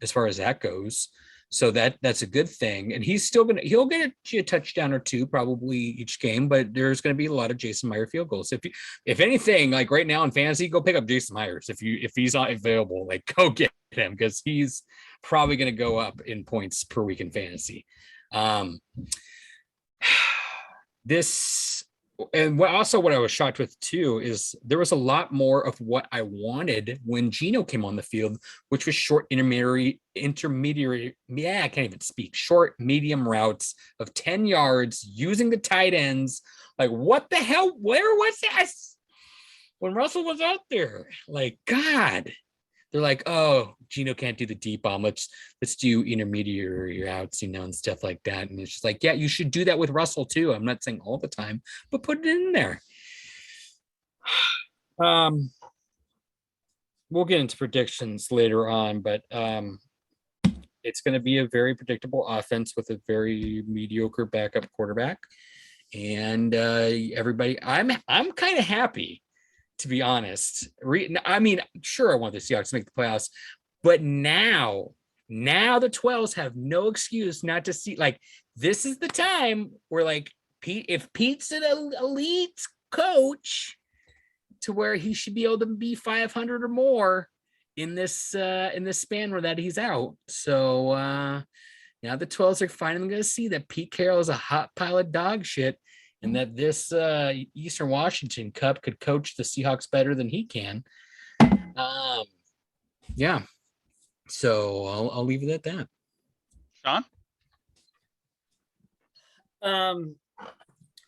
as far as that goes. So that's a good thing. And he'll get a touchdown or two probably each game, but there's going to be a lot of Jason Meyer field goals. If anything, like right now in fantasy, go pick up Jason Myers. If he's not available, like, go get him, because he's probably going to go up in points per week in fantasy. What I was shocked with too is there was a lot more of what I wanted when Geno came on the field, which was short intermediary. Yeah, I can't even speak. Short, medium routes of 10 yards using the tight ends. Like, what the hell? Where was this when Russell was out there? Like, God. They're like, oh, Geno can't do the deep bomb. Let's do intermediary routes, and stuff like that. And it's just like, yeah, you should do that with Russell too. I'm not saying all the time, but put it in there. We'll get into predictions later on, but it's going to be a very predictable offense with a very mediocre backup quarterback. And everybody, I'm kind of happy, to be honest. I mean, sure, I want the Seahawks to make the playoffs, but now the 12s have no excuse not to see. Like, this is the time where, like, if Pete's an elite coach to where he should be able to be 500 or more in this span where that he's out. So now the 12s are finally going to see that Pete Carroll is a hot pile of dog shit, and that this Eastern Washington Cup could coach the Seahawks better than he can. Yeah. So I'll leave it at that.
Sean?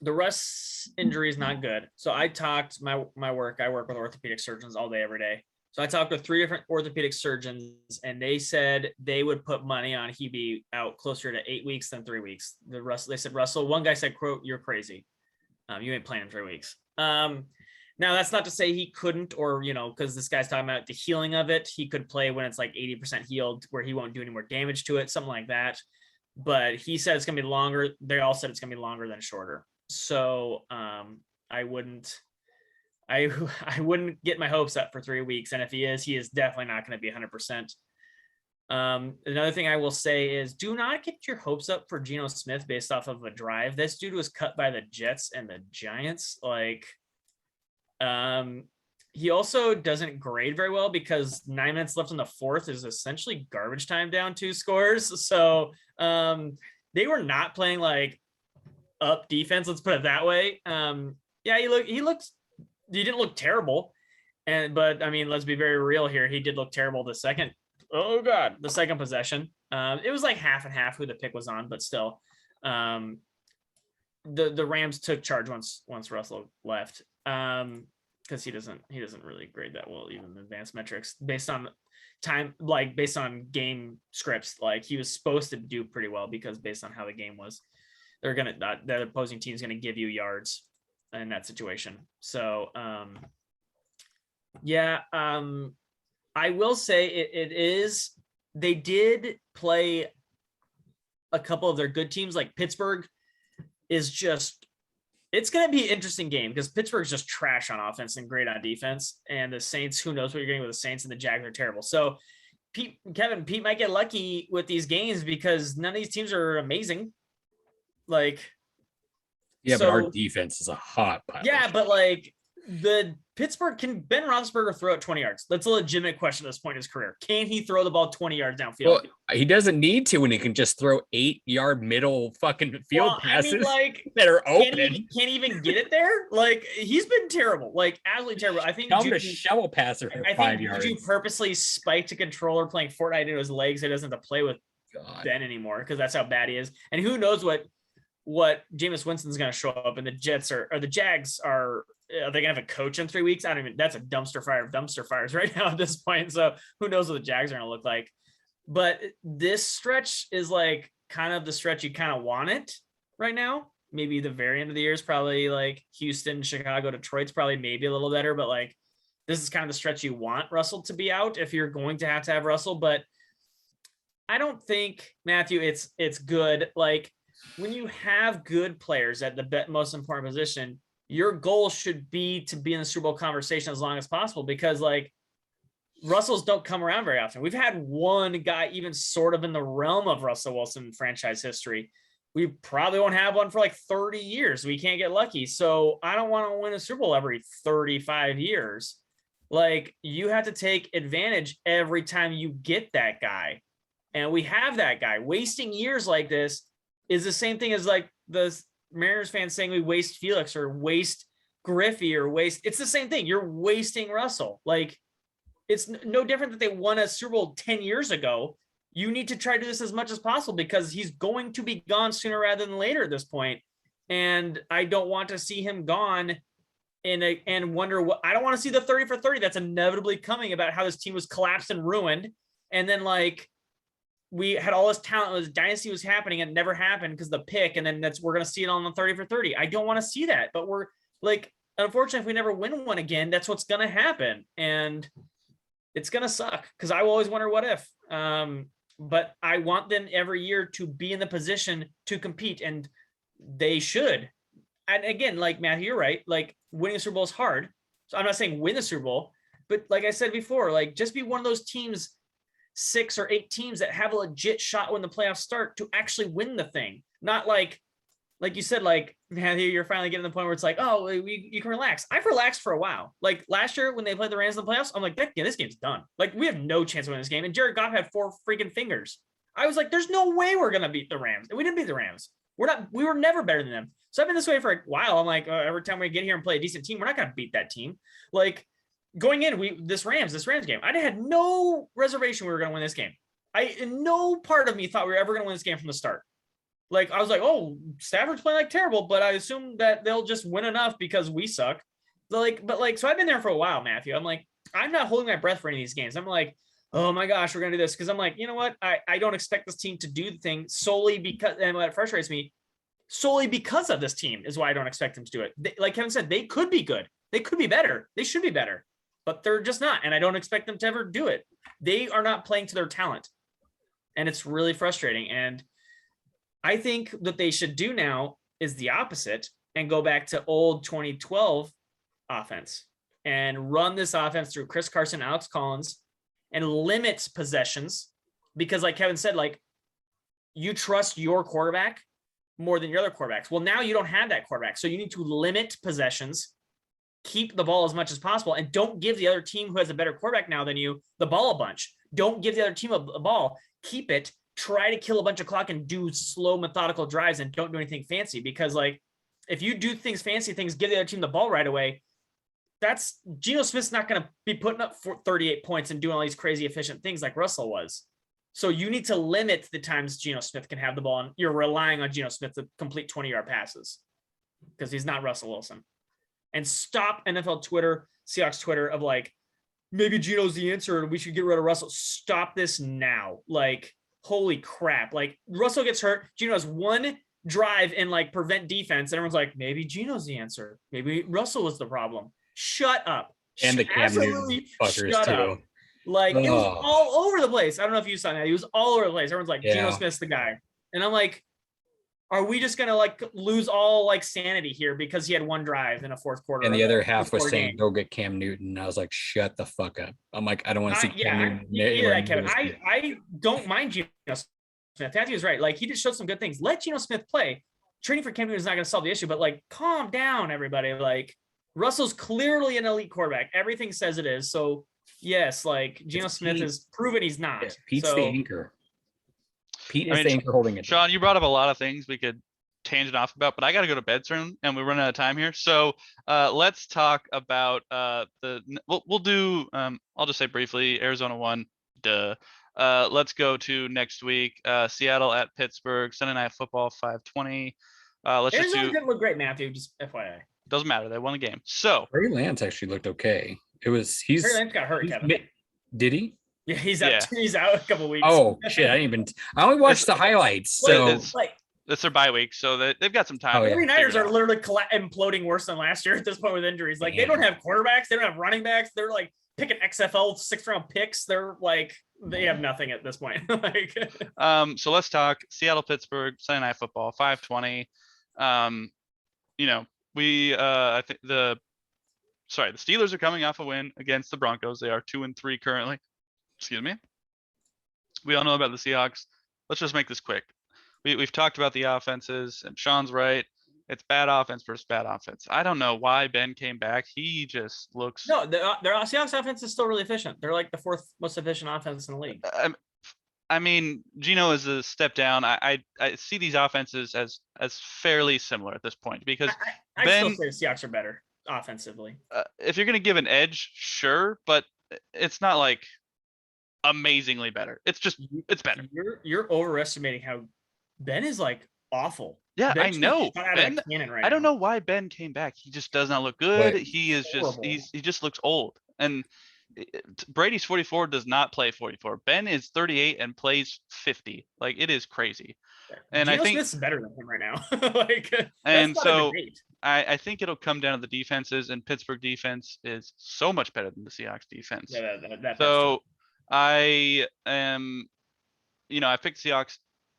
The Russ injury is not good. So I talked I work with orthopedic surgeons all day, every day. So I talked with 3 different orthopedic surgeons, and they said they would put money on he be out closer to 8 weeks than 3 weeks. They said, Russell, one guy said, quote, "You're crazy. You ain't playing in 3 weeks." Now that's not to say he couldn't, or, because this guy's talking about the healing of it. He could play when it's like 80% healed, where he won't do any more damage to it, something like that. but he said it's going to be longer. They all said it's going to be longer than shorter. So I wouldn't get my hopes up for 3 weeks. And if he is definitely not going to be 100%. Another thing I will say is do not get your hopes up for Geno Smith based off of a drive. This dude was cut by the Jets and the Giants. Like, he also doesn't grade very well because 9 minutes left in the fourth is essentially garbage time down 2 scores. So, they were not playing like up defense. Let's put it that way. Yeah, he didn't look terrible. But I mean, let's be very real here. He did look terrible the second possession. It was like half and half who the pick was on, but still, the Rams took charge once Russell left. Because he doesn't really grade that well, even the advanced metrics based on time, like based on game scripts. Like he was supposed to do pretty well because based on how the game was, the opposing team's gonna give you yards in that situation. So I will say it is. They did play a couple of their good teams, like Pittsburgh is just. It's going to be an interesting game because Pittsburgh's just trash on offense and great on defense. And the Saints, who knows what you're getting with the Saints, and the Jags are terrible. So Pete might get lucky with these games because none of these teams are amazing. Like,
yeah, but our defense is a hot pile.
Yeah, but like the Pittsburgh, can Ben Roethlisberger throw it 20 yards? That's a legitimate question at this point in his career. Can he throw the ball 20 yards downfield?
Well, he doesn't need to when he can just throw 8-yard middle fucking field passes, I mean, like, that are open.
Can't even get it there. Like he's been terrible, like absolutely terrible. I think
tell him to shovel passer for 5 yards.
Juju purposely spiked a controller playing Fortnite into his legs. So he doesn't have to play with Ben anymore because that's how bad he is. And who knows what Jameis Winston's going to show up, and the Jets or the Jags are they gonna have a coach in 3 weeks? I don't even. That's a dumpster fire of dumpster fires right now at this point. So who knows what the Jags are gonna look like? But this stretch is like kind of the stretch you kind of want it right now. Maybe the very end of the year is probably like Houston, Chicago, Detroit's probably maybe a little better, but like this is kind of the stretch you want Russell to be out if you're going to have Russell. But I don't think, Matthew, it's good. Like when you have good players at the most important position, your goal should be to be in the Super Bowl conversation as long as possible because like Russells don't come around very often. We've had one guy even sort of in the realm of Russell Wilson franchise history. We probably won't have one for like 30 years. We can't get lucky. So I don't want to win a Super Bowl every 35 years. Like you have to take advantage every time you get that guy. And we have that guy. Wasting years like this is the same thing as like the Mariners fans saying we waste Felix or waste Griffey or waste. It's the same thing. You're wasting Russell. Like it's no different that they won a Super Bowl 10 years ago. You need to try to do this as much as possible because he's going to be gone sooner rather than later at this point. And I don't want to see him gone and wonder what. I don't want to see the 30 for 30 that's inevitably coming about how this team was collapsed and ruined. And then like we had all this talent, this dynasty was happening and it never happened because the pick, and then we're going to see it on the 30 for 30. I don't want to see that, but we're like, unfortunately, if we never win one again, that's what's going to happen. And it's going to suck because I will always wonder what if, but I want them every year to be in the position to compete, and they should. And again, like Matthew, you're right. Like winning a Super Bowl is hard. So I'm not saying win the Super Bowl, but like I said before, like just be one of those teams, 6 or 8 teams that have a legit shot when the playoffs start to actually win the thing. Not like you said, like Matthew, you're finally getting to the point where it's like, oh, you can relax. I've relaxed for a while. Like last year when they played the Rams in the playoffs, I'm like, yeah, this game's done. Like we have no chance of winning this game. And Jared Goff had 4 freaking fingers. I was like, there's no way we're gonna beat the Rams, and we didn't beat the Rams. We were never better than them. So I've been this way for a while. I'm like, every time we get here and play a decent team, we're not gonna beat that team. Like going in, this Rams game, I had no reservation we were gonna win this game. No part of me thought we were ever gonna win this game from the start. Like I was like, oh, Stafford's playing like terrible, but I assume that they'll just win enough because we suck. So I've been there for a while, Matthew. I'm like, I'm not holding my breath for any of these games. I'm like, oh my gosh, we're gonna do this because I'm like, you know what? I don't expect this team to do the thing solely because, and what frustrates me, solely because of this team is why I don't expect them to do it. Like Kevin said, they could be good, they could be better, they should be better, but they're just not, and I don't expect them to ever do it. They are not playing to their talent, and it's really frustrating. And I think that they should do now is the opposite and go back to old 2012 offense and run this offense through Chris Carson, Alex Collins, and limit possessions. Because like Kevin said, like, you trust your quarterback more than your other quarterbacks. Well, now you don't have that quarterback. So you need to limit possessions, keep the ball as much as possible, and don't give the other team who has a better quarterback now than you the ball a bunch. Don't give the other team a ball. Keep it. Try to kill a bunch of clock and do slow, methodical drives and don't do anything fancy. Because, like, if you do fancy things, give the other team the ball right away, that's Geno Smith's not going to be putting up 38 points and doing all these crazy efficient things like Russell was. So you need to limit the times Geno Smith can have the ball, and you're relying on Geno Smith to complete 20-yard passes because he's not Russell Wilson. And stop NFL Twitter, Seahawks Twitter of like, maybe Geno's the answer and we should get rid of Russell. Stop this now. Like, holy crap. Like, Russell gets hurt. Geno has one drive and like prevent defense. And everyone's like, maybe Geno's the answer. Maybe Russell was the problem. Shut up.
And the Cam Newton fuckers too.
Up. Like, it was all over the place. I don't know if you saw that. He was all over the place. Everyone's like, Geno Smith's the guy. And I'm like, are we just going to like lose all like sanity here because he had one drive in a fourth quarter?
And the other half was saying, go get Cam Newton. I was like, shut the fuck up. I'm like, I don't want to see Cam Newton.
Kevin. I don't mind Geno Smith. Matthew was right. Like, he just showed some good things. Let Geno Smith play. Trading for Cam Newton is not going to solve the issue, but like, calm down, everybody. Like, Russell's clearly an elite quarterback. Everything says it is. So yes, like Geno Smith has proven he's not.
Yeah, Pete's the anchor. Pete is the anchor holding it.
Sean, you brought up a lot of things we could tangent off about, but I got to go to bed soon and we're running out of time here. So let's talk about we'll do, I'll just say briefly, Arizona won. Duh. Let's go to next week. Seattle at Pittsburgh, Sunday Night Football, 5:20.
Arizona didn't look great, Matthew, just FYI.
Doesn't matter. They won the game. So
Trey Lance actually looked okay. Trey
Lance got hurt, Kevin.
Did he?
Yeah, he's out a couple weeks.
Oh shit! I only watched the highlights. So
it's their bye week, so they've got some time.
The 49ers are literally imploding worse than last year at this point with injuries. Like, they don't have quarterbacks, they don't have running backs. They're like picking XFL 6th-round picks. They're like, they have nothing at this point. Like,
so let's talk Seattle, Pittsburgh, Sunday Night Football, 5:20. I think the Steelers are coming off a win against the Broncos. They are 2-3 currently. Excuse me. We all know about the Seahawks. Let's just make this quick. We've talked about the offenses, and Sean's right. It's bad offense versus bad offense. I don't know why Ben came back. He just looks.
No, their Seahawks offense is still really efficient. They're like the 4th most efficient offense in the league.
I mean, Geno is a step down. I see these offenses as fairly similar at this point because
I still say the Seahawks are better offensively.
If you're going to give an edge, sure, but it's not like amazingly better. It's better.
You're overestimating how Ben is like awful.
Yeah,
Ben's
I know.
Ben,
I don't know why Ben came back. He just does not look good. He is
horrible.
he just looks old. And Brady's 44, does not play 44. Ben is 38 and plays 50. Like, it is crazy. And
Geno
I think
Smith's better than him right now. Like,
and so I think it'll come down to the defenses, and Pittsburgh defense is so much better than the Seahawks defense.
Yeah,
so I am, I picked Seahawks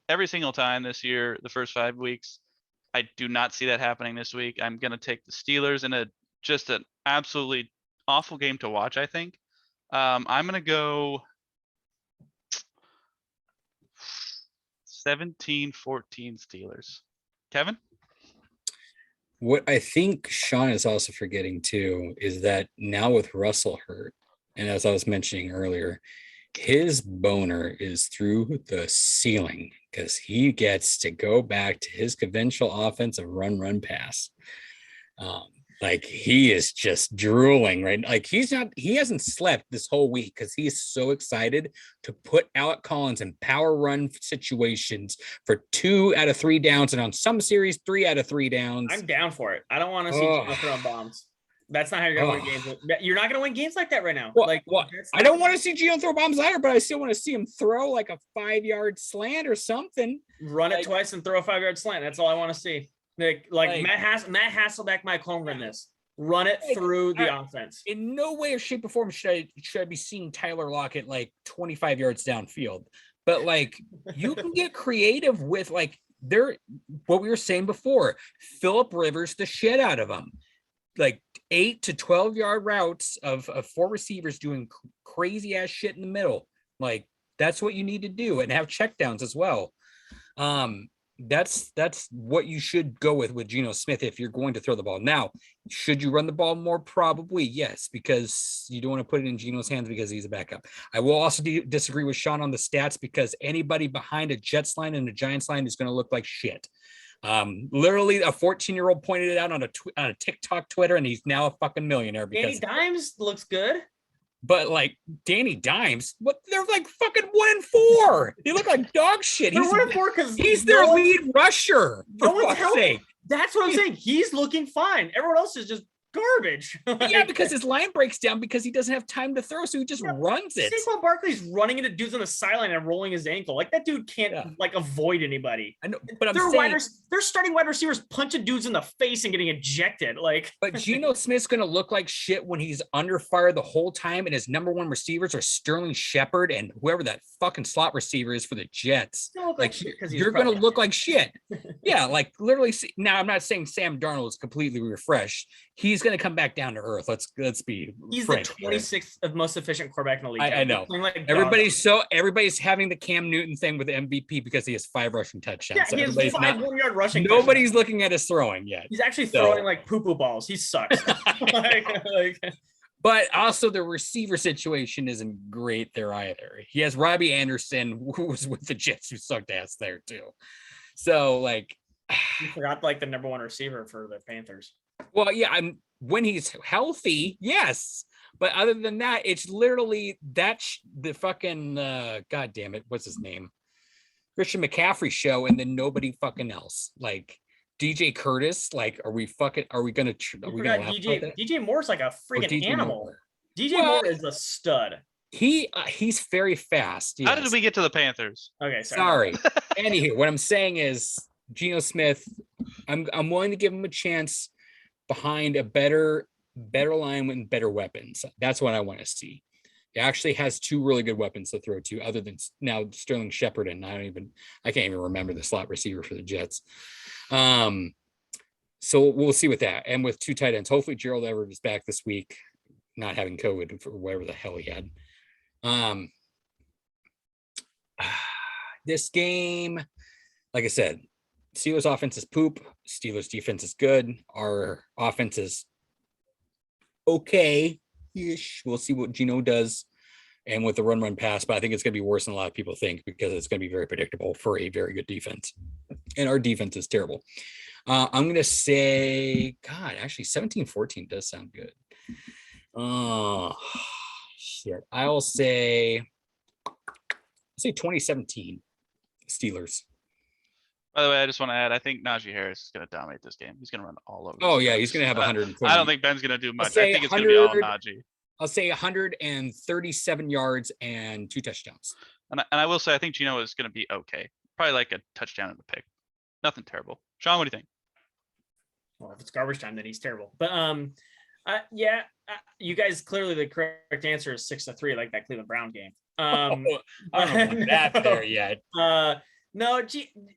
every single time this year, the first 5 weeks. I do not see that happening this week. I'm going to take the Steelers in just an absolutely awful game to watch, I think. I'm going to go 17-14 Steelers. Kevin?
What I think Sean is also forgetting too is that now with Russell hurt, and as I was mentioning earlier, his boner is through the ceiling because he gets to go back to his conventional offense of run, pass. Like, he is just drooling, right? Like, he hasn't slept this whole week because he's so excited to put Alec Collins in power run situations for 2 out of 3 downs, and on some series, 3 out of 3 downs.
I'm down for it. I don't want to see Geno throwing bombs. That's not how you're going to win games. You're not going to win games like that right now.
I don't want to see Geno throw bombs either, but I still want to see him throw like a 5-yard slant or something.
Run it twice and throw a 5-yard slant. That's all I want to see. Like Matt Hasselbeck, Mike Holmgren, this. Run it through the offense.
In no way or shape or form should I be seeing Tyler Lockett like 25 yards downfield. But like, you can get creative with like they're what we were saying before. Phillip Rivers the shit out of them, like 8 to 12 yard routes of 4 receivers doing crazy ass shit in the middle. Like that's what you need to do, and have checkdowns as well. That's what you should go with Geno Smith if you're going to throw the ball. Now, should you run the ball more? Probably yes, because you don't want to put it in Geno's hands because he's a backup. I will also disagree with Sean on the stats, because anybody behind a Jets line and a Giants line is going to look like shit. Literally a 14-year-old pointed it out on a TikTok Twitter, and he's now a fucking millionaire.
Danny Dimes looks good.
But like Danny Dimes, what they're like fucking 1-4. They look like dog shit.
They're 1-4 because
he's their lead rusher.
No one's helping. That's what I'm saying. He's looking fine. Everyone else is just garbage.
Yeah, because his line breaks down because he doesn't have time to throw, so he just runs it.
Saquon Barkley's running into dudes on the sideline and rolling his ankle. Like that dude can't like avoid anybody.
I know, but
they're starting wide receivers punching dudes in the face and getting ejected. Like,
but Geno Smith's gonna look like shit when he's under fire the whole time, and his number one receivers are Sterling Shepard and whoever that fucking slot receiver is for the Jets. Like you're gonna look like shit. Yeah, like literally. Now I'm not saying Sam Darnold is completely refreshed. He's going to come back down to earth. Let's be.
He's the 26th of most efficient quarterback in the league.
I know. Like everybody's having the Cam Newton thing with the MVP because he has 5 rushing touchdowns.
Yeah, so he has 5 1-yard rushing.
Nobody's
touchdowns.
Looking at his throwing yet.
He's actually throwing like poo-poo balls. He sucks.
But also the receiver situation isn't great there either. He has Robbie Anderson, who was with the Jets, who sucked ass there too. So like,
you forgot like the number 1 receiver for the Panthers.
Well, yeah, when he's healthy, yes. But other than that, it's literally the fucking God damn it, what's his name? Christian McCaffrey show, and then nobody fucking else. Like DJ Curtis, like, are we gonna
DJ Moore's like a freaking animal.
Moore.
DJ Moore is a stud.
He's very fast. Yes.
How did we get to the Panthers?
Okay,
sorry. Anywho, what I'm saying is Geno Smith, I'm willing to give him a chance behind a better line with better weapons. That's what I want to see. He actually has 2 really good weapons to throw to, other than now Sterling Shepard, and I can't even remember the slot receiver for the Jets. So we'll see with that, and with 2 tight ends. Hopefully Gerald Everett is back this week, not having COVID for whatever the hell he had. This game, like I said, Steelers offense is poop. Steelers defense is good. Our offense is okay-ish. We'll see what Geno does and with the run pass, but I think it's going to be worse than a lot of people think, because it's going to be very predictable for a very good defense. And our defense is terrible. I'm going to say, God, actually 17-14 does sound good. Oh, shit. I'll say 2017 Steelers.
By the way, I just want to add, I think Najee Harris is going to dominate this game. He's going to run all over.
Oh, yeah, he's going to have 120.
I don't think Ben's going to do much. I think it's going to be all Najee.
I'll say 137 yards and 2 touchdowns.
And I will say, I think Geno is going to be okay. Probably like a touchdown and a pick. Nothing terrible. Sean, what do you think?
Well, if it's garbage time, then he's terrible. But you guys, clearly the correct answer is 6-3, like that Cleveland Brown game. I don't know that there yet. No,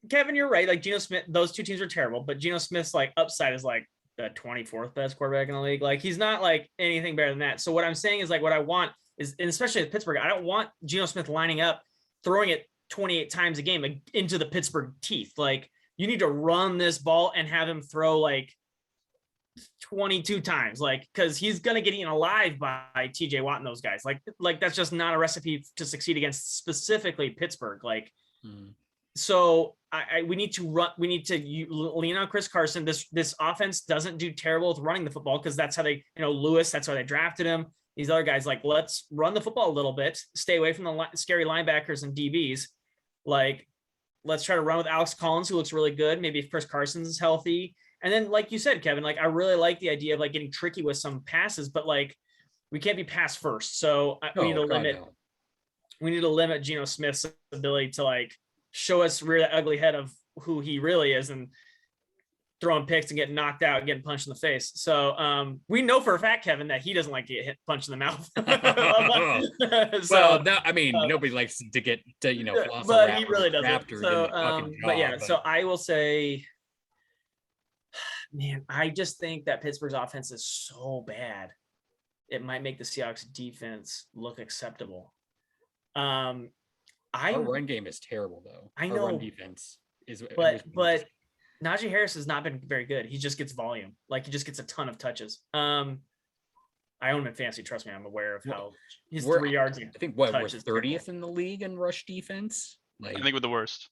Kevin, you're right. Like Geno Smith, those 2 teams are terrible, but Geno Smith's like upside is like the 24th best quarterback in the league. Like he's not like anything better than that. So what I'm saying is like what I want is, and especially at Pittsburgh, I don't want Geno Smith lining up, throwing it 28 times a game like, into the Pittsburgh teeth. Like you need to run this ball and have him throw like 22 times, like, because he's gonna get eaten alive by TJ Watt and those guys. Like that's just not a recipe to succeed against specifically Pittsburgh. Like, so we need to run. We need to lean on Chris Carson. This offense doesn't do terrible with running the football, because that's how they, Lewis. That's why they drafted him. These other guys, like, let's run the football a little bit. Stay away from the scary linebackers and DBs. Like, let's try to run with Alex Collins, who looks really good. Maybe if Chris Carson's healthy. And then, like you said, Kevin, like I really like the idea of like getting tricky with some passes, but like we can't be pass first. So we need to limit Geno Smith's ability to like show us rear the ugly head of who he really is and throwing picks and getting knocked out, getting punched in the face. So we know for a fact, Kevin, that he doesn't like to get hit, punched in the mouth.
Well, I mean, nobody likes to get
but he really doesn't. So, but yeah,
but...
so I will say, man, I just think that Pittsburgh's offense is so bad, it might make the Seahawks defense look acceptable. Our
run game is terrible, though.
I know.
Our run defense is,
but Najee Harris has not been very good. He just gets volume, like he just gets a ton of touches. I own him in fantasy. Trust me, I'm aware of how his 3 yards.
I think we're 30th in the league in rush defense. Like,
I think we're the worst.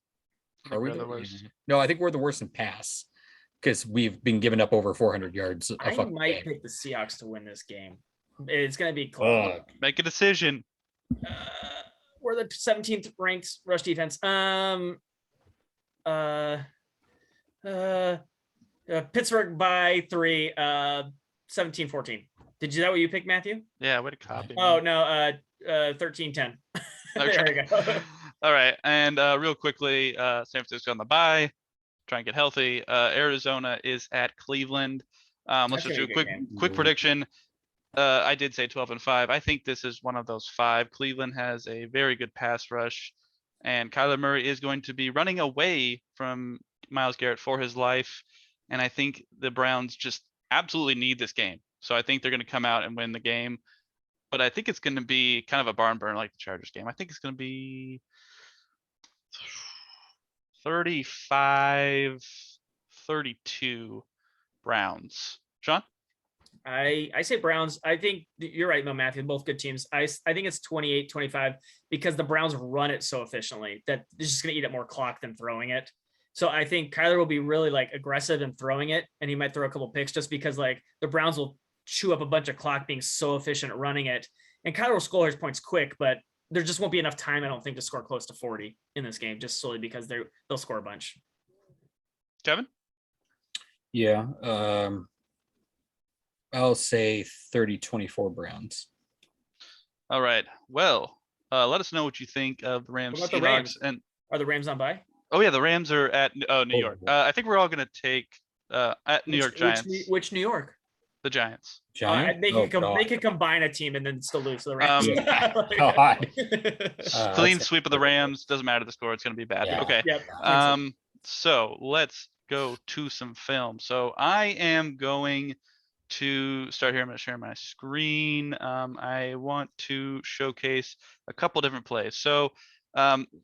Are we the worst? No, I think we're the worst in pass because we've been giving up over 400 yards.
I might pick the Seahawks to win this game. It's going to be close.
Make a decision.
We're the 17th ranked rush defense. Pittsburgh by 3, 17-14. Did you that what you picked, Matthew?
Yeah, way to copy.
Oh no, 13-10. There we go.
All right, and real quickly, San Francisco on the bye, try and get healthy. Arizona is at Cleveland. Let's just do a quick prediction. I did say 12-5. I think this is one of those 5. Cleveland has a very good pass rush, and Kyler Murray is going to be running away from Myles Garrett for his life. And I think the Browns just absolutely need this game. So I think they're going to come out and win the game. But I think it's going to be kind of a barn burner like the Chargers game. I think it's going to be 35-32 Browns. Sean?
I say Browns. I think you're right, Matthew. Both good teams. I think it's 28-25 because the Browns run it so efficiently that they're just going to eat up more clock than throwing it. So I think Kyler will be really like aggressive in throwing it, and he might throw a couple picks just because like the Browns will chew up a bunch of clock being so efficient at running it. And Kyler will score his points quick, but there just won't be enough time, I don't think, to score close to 40 in this game, just solely because they'll score a bunch.
Kevin?
Yeah. I'll say 30-24 Browns.
All right. Well, let us know what you think of the Rams.
What about the Rams? And are the Rams on bye?
Oh yeah, the Rams are at New York. I think we're all going to take at New York Giants.
Which New York?
The Giants.
They could combine a team and then still lose to the Rams.
Clean sweep of the Rams. Doesn't matter the score. It's going to be bad. Yeah. Okay. Yep. So let's go to some film. So I am going to start here. I'm going to share my screen. I want to showcase a couple different plays. So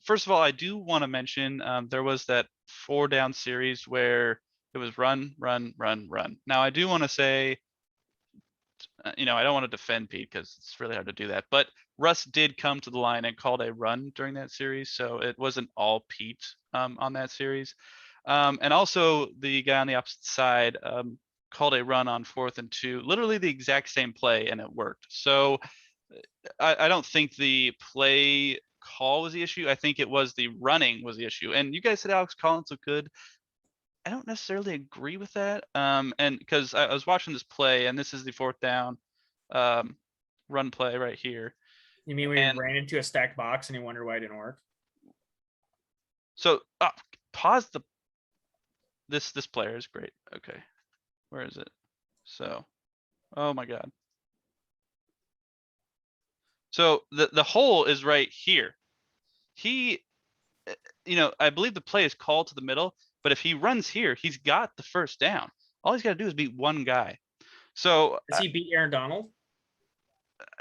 first of all, I do want to mention there was that 4-down series where it was run. Now I do want to say, I don't want to defend Pete because it's really hard to do that, but Russ did come to the line and called a run during that series. So it wasn't all Pete on that series. And also the guy on the opposite side called a run on 4th and 2, literally the exact same play, and it worked. So I don't think the play call was the issue. I think it was the running was the issue. And you guys said Alex Collins looked good. I don't necessarily agree with that. And because I was watching this play, and this is the 4th down run play right here.
You mean when he ran into a stacked box and he wondered why it didn't work?
So pause this player is great. Okay. Where is it? So, oh my God. So the hole is right here. He, I believe the play is called to the middle, but if he runs here, he's got the 1st down. All he's got to do is beat one guy. So
does he beat Aaron Donald?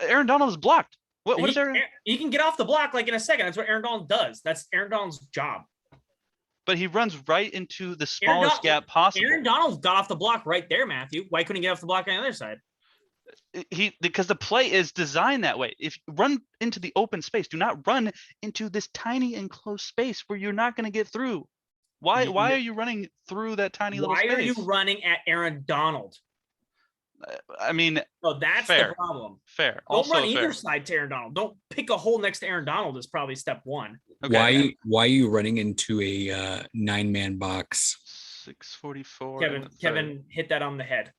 Aaron Donald is blocked. What is Aaron?
He can get off the block like in a second. That's what Aaron Donald does. That's Aaron Donald's job.
But he runs right into the smallest gap possible.
Aaron Donald got off the block right there, Matthew. Why couldn't he get off the block on the other side?
Because the play is designed that way. If you run into the open space, do not run into this tiny enclosed space where you're not going to get through. Why are you running through that tiny little space?
Why are you running at Aaron Donald?
I mean,
that's
fair.
The problem.
Fair.
Don't run either side to Aaron Donald. Don't pick a hole next to Aaron Donald is probably step 1.
Okay. Why are you running into a 9-man box?
644.
Kevin hit that on the head.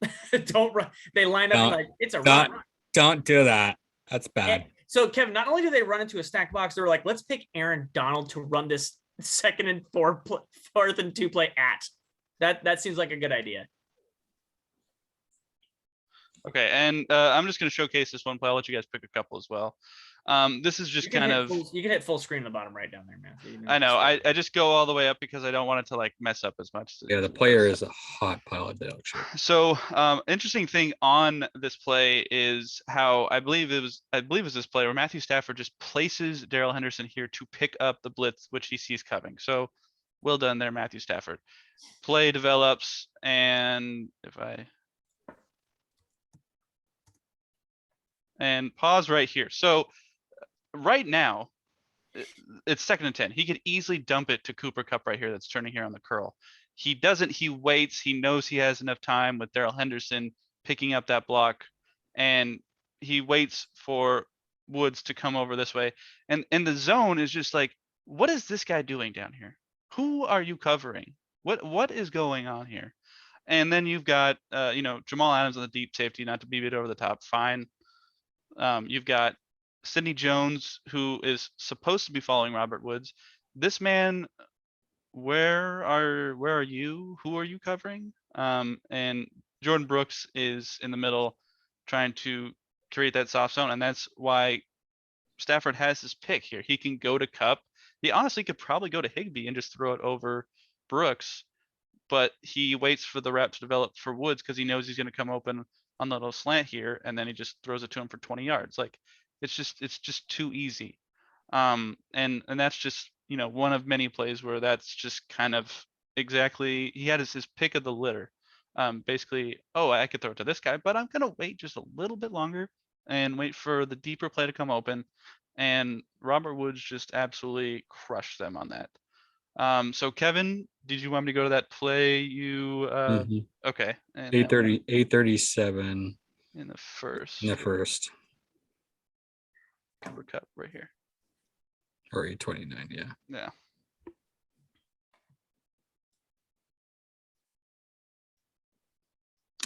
Don't run. They line up like it's a run.
Don't do that. That's bad.
So Kevin, not only do they run into a stacked box, they were like, let's pick Aaron Donald to run this 2nd and 4th and 2 play at. That seems like a good idea.
Okay, and I'm just going to showcase this one play. I'll let you guys pick a couple as well. This is just kind of.
You can hit full screen in the bottom right down there, man.
I know. I just go all the way up because I don't want it to like mess up as much.
Yeah, the player is a hot pile of dog shit.
So, interesting thing on this play is how I believe it was this play where Matthew Stafford just places Darrell Henderson here to pick up the blitz, which he sees coming. So, well done there, Matthew Stafford. Play develops, and and pause right here. So, right now, it's 2nd and 10. He could easily dump it to Cooper Kupp right here. That's turning here on the curl. He doesn't. He waits. He knows he has enough time with Darrell Henderson picking up that block, and he waits for Woods to come over this way. And the zone is just like, what is this guy doing down here? Who are you covering? What is going on here? And then you've got Jamal Adams on the deep safety, not to beat it over the top. Fine. You've got Sidney Jones, who is supposed to be following Robert Woods. This man, where are you? Who are you covering? And Jordan Brooks is in the middle trying to create that soft zone. And that's why Stafford has his pick here. He can go to Kupp. He honestly could probably go to Higbee and just throw it over Brooks, but he waits for the route to develop for Woods because he knows he's going to come open on the little slant here, and then he just throws it to him for 20 yards. Like it's just too easy. And that's just, one of many plays where that's just kind of exactly, he had his pick of the litter. Basically, I could throw it to this guy, but I'm going to wait just a little bit longer and wait for the deeper play to come open. And Robert Woods just absolutely crushed them on that. So Kevin, did you want me to go to that play? Okay. And
837
in the first. Cooper Kupp right here.
Or 829, yeah.
Yeah.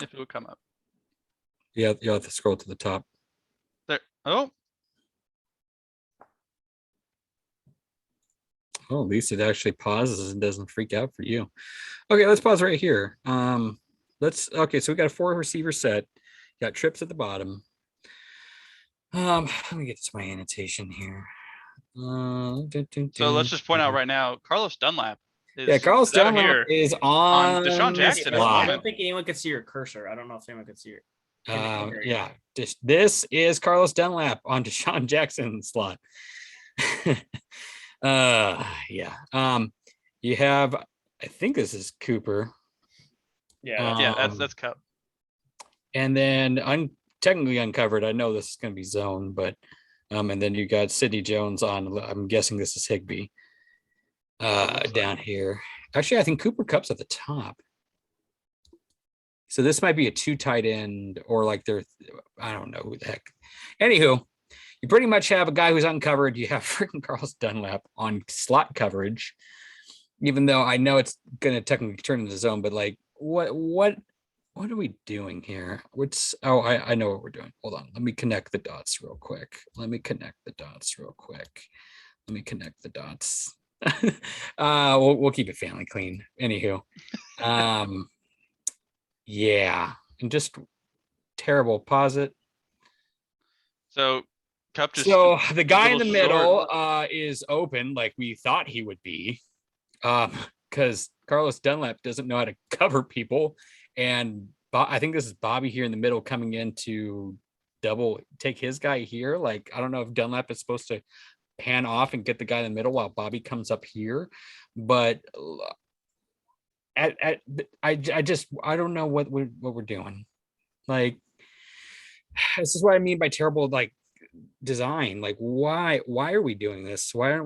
If it would come up.
Yeah, you'll have to scroll to the top.
There. Oh,
at least it actually pauses and doesn't freak out for you. Okay, let's pause right here. So we got a 4 receiver set. Got trips at the bottom. Let me get to my annotation here.
So let's just point out right now, Carlos Dunlap
Carlos Dunlap is on
Deshaun Jackson.
I don't think anyone could see your cursor. I don't know if anyone could see it.
This is Carlos Dunlap on Deshaun Jackson's slot. You have, I think this is Cooper.
That's Kupp.
And then technically uncovered. I know this is going to be zone, but and then you got Sidney Jones on. I'm guessing this is Higbee. Down here. Actually, I think Cooper Kupp's at the top. So this might be a 2 tight end, or like I don't know who the heck. Anywho, you pretty much have a guy who's uncovered. You have freaking Carlos Dunlap on slot coverage, even though I know it's going to technically turn into zone, but like, what are we doing here? I know what we're doing. Hold on. Let me connect the dots real quick. We'll keep it family clean. Anywho, and just terrible. Pause it.
So Kupp just.
So the guy in the middle is open, like we thought he would be, because Carlos Dunlap doesn't know how to cover people, and I think this is Bobby here in the middle coming in to double take his guy here. Like I don't know if Dunlap is supposed to pan off and get the guy in the middle while Bobby comes up here, but I don't know what we're doing. Like this is what I mean by terrible like design. Like why are we doing this? Why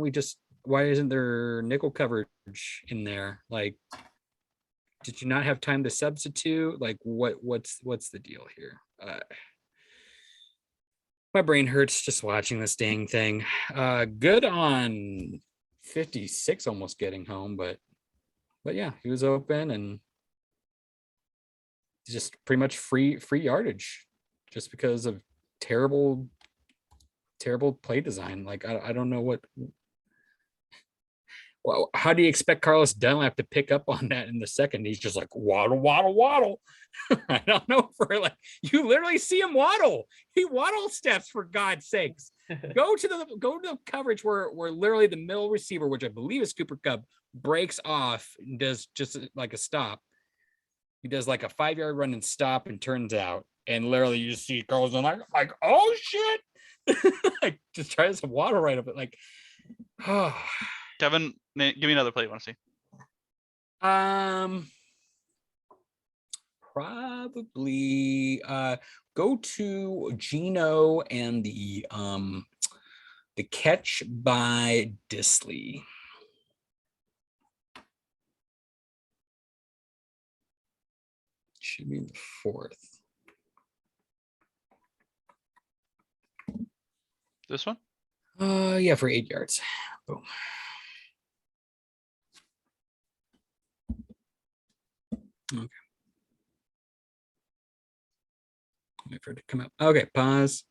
isn't there nickel coverage in there? Like did you not have time to substitute? Like what's the deal here? My brain hurts just watching this dang thing. Good on 56 almost getting home, but yeah, he was open and just pretty much free yardage just because of terrible play design. Like I don't know Well, how do you expect Carlos Dunlap to pick up on that in the second? He's just like waddle, waddle, waddle. I don't know for like you literally see him waddle. He waddle steps for God's sakes. Go to the coverage where literally the middle receiver, which I believe is Cooper Kupp, breaks off and does just like a stop. He does like a 5-yard run and stop and turns out. And literally you see Carlos Dunlap like, oh shit. Like just tries to waddle right up it. Like, oh.
Kevin, give me another play you want to see.
Probably go to Geno and the catch by Disley. Should be the 4th.
This one?
Yeah, for 8 yards. Boom. Okay. Wait for it to come up. Okay, pause.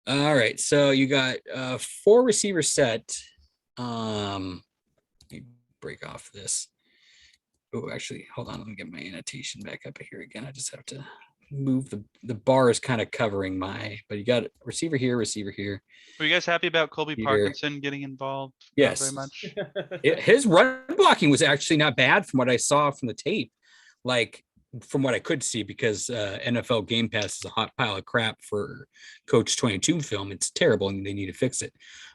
All right, so you got 4 receiver set. Let me break off this. Oh, actually, hold on. Let me get my annotation back up here again. I just have to move the bar is kind of covering my, but you got receiver here, receiver here.
Were you guys happy about Colby
Here.
Parkinson getting involved?
Yes.
Not very much.
His run blocking was actually not bad from what I saw from the tape. Like from what I could see, because NFL Game Pass is a hot pile of crap for Coach 22 film. It's terrible and they need to fix it.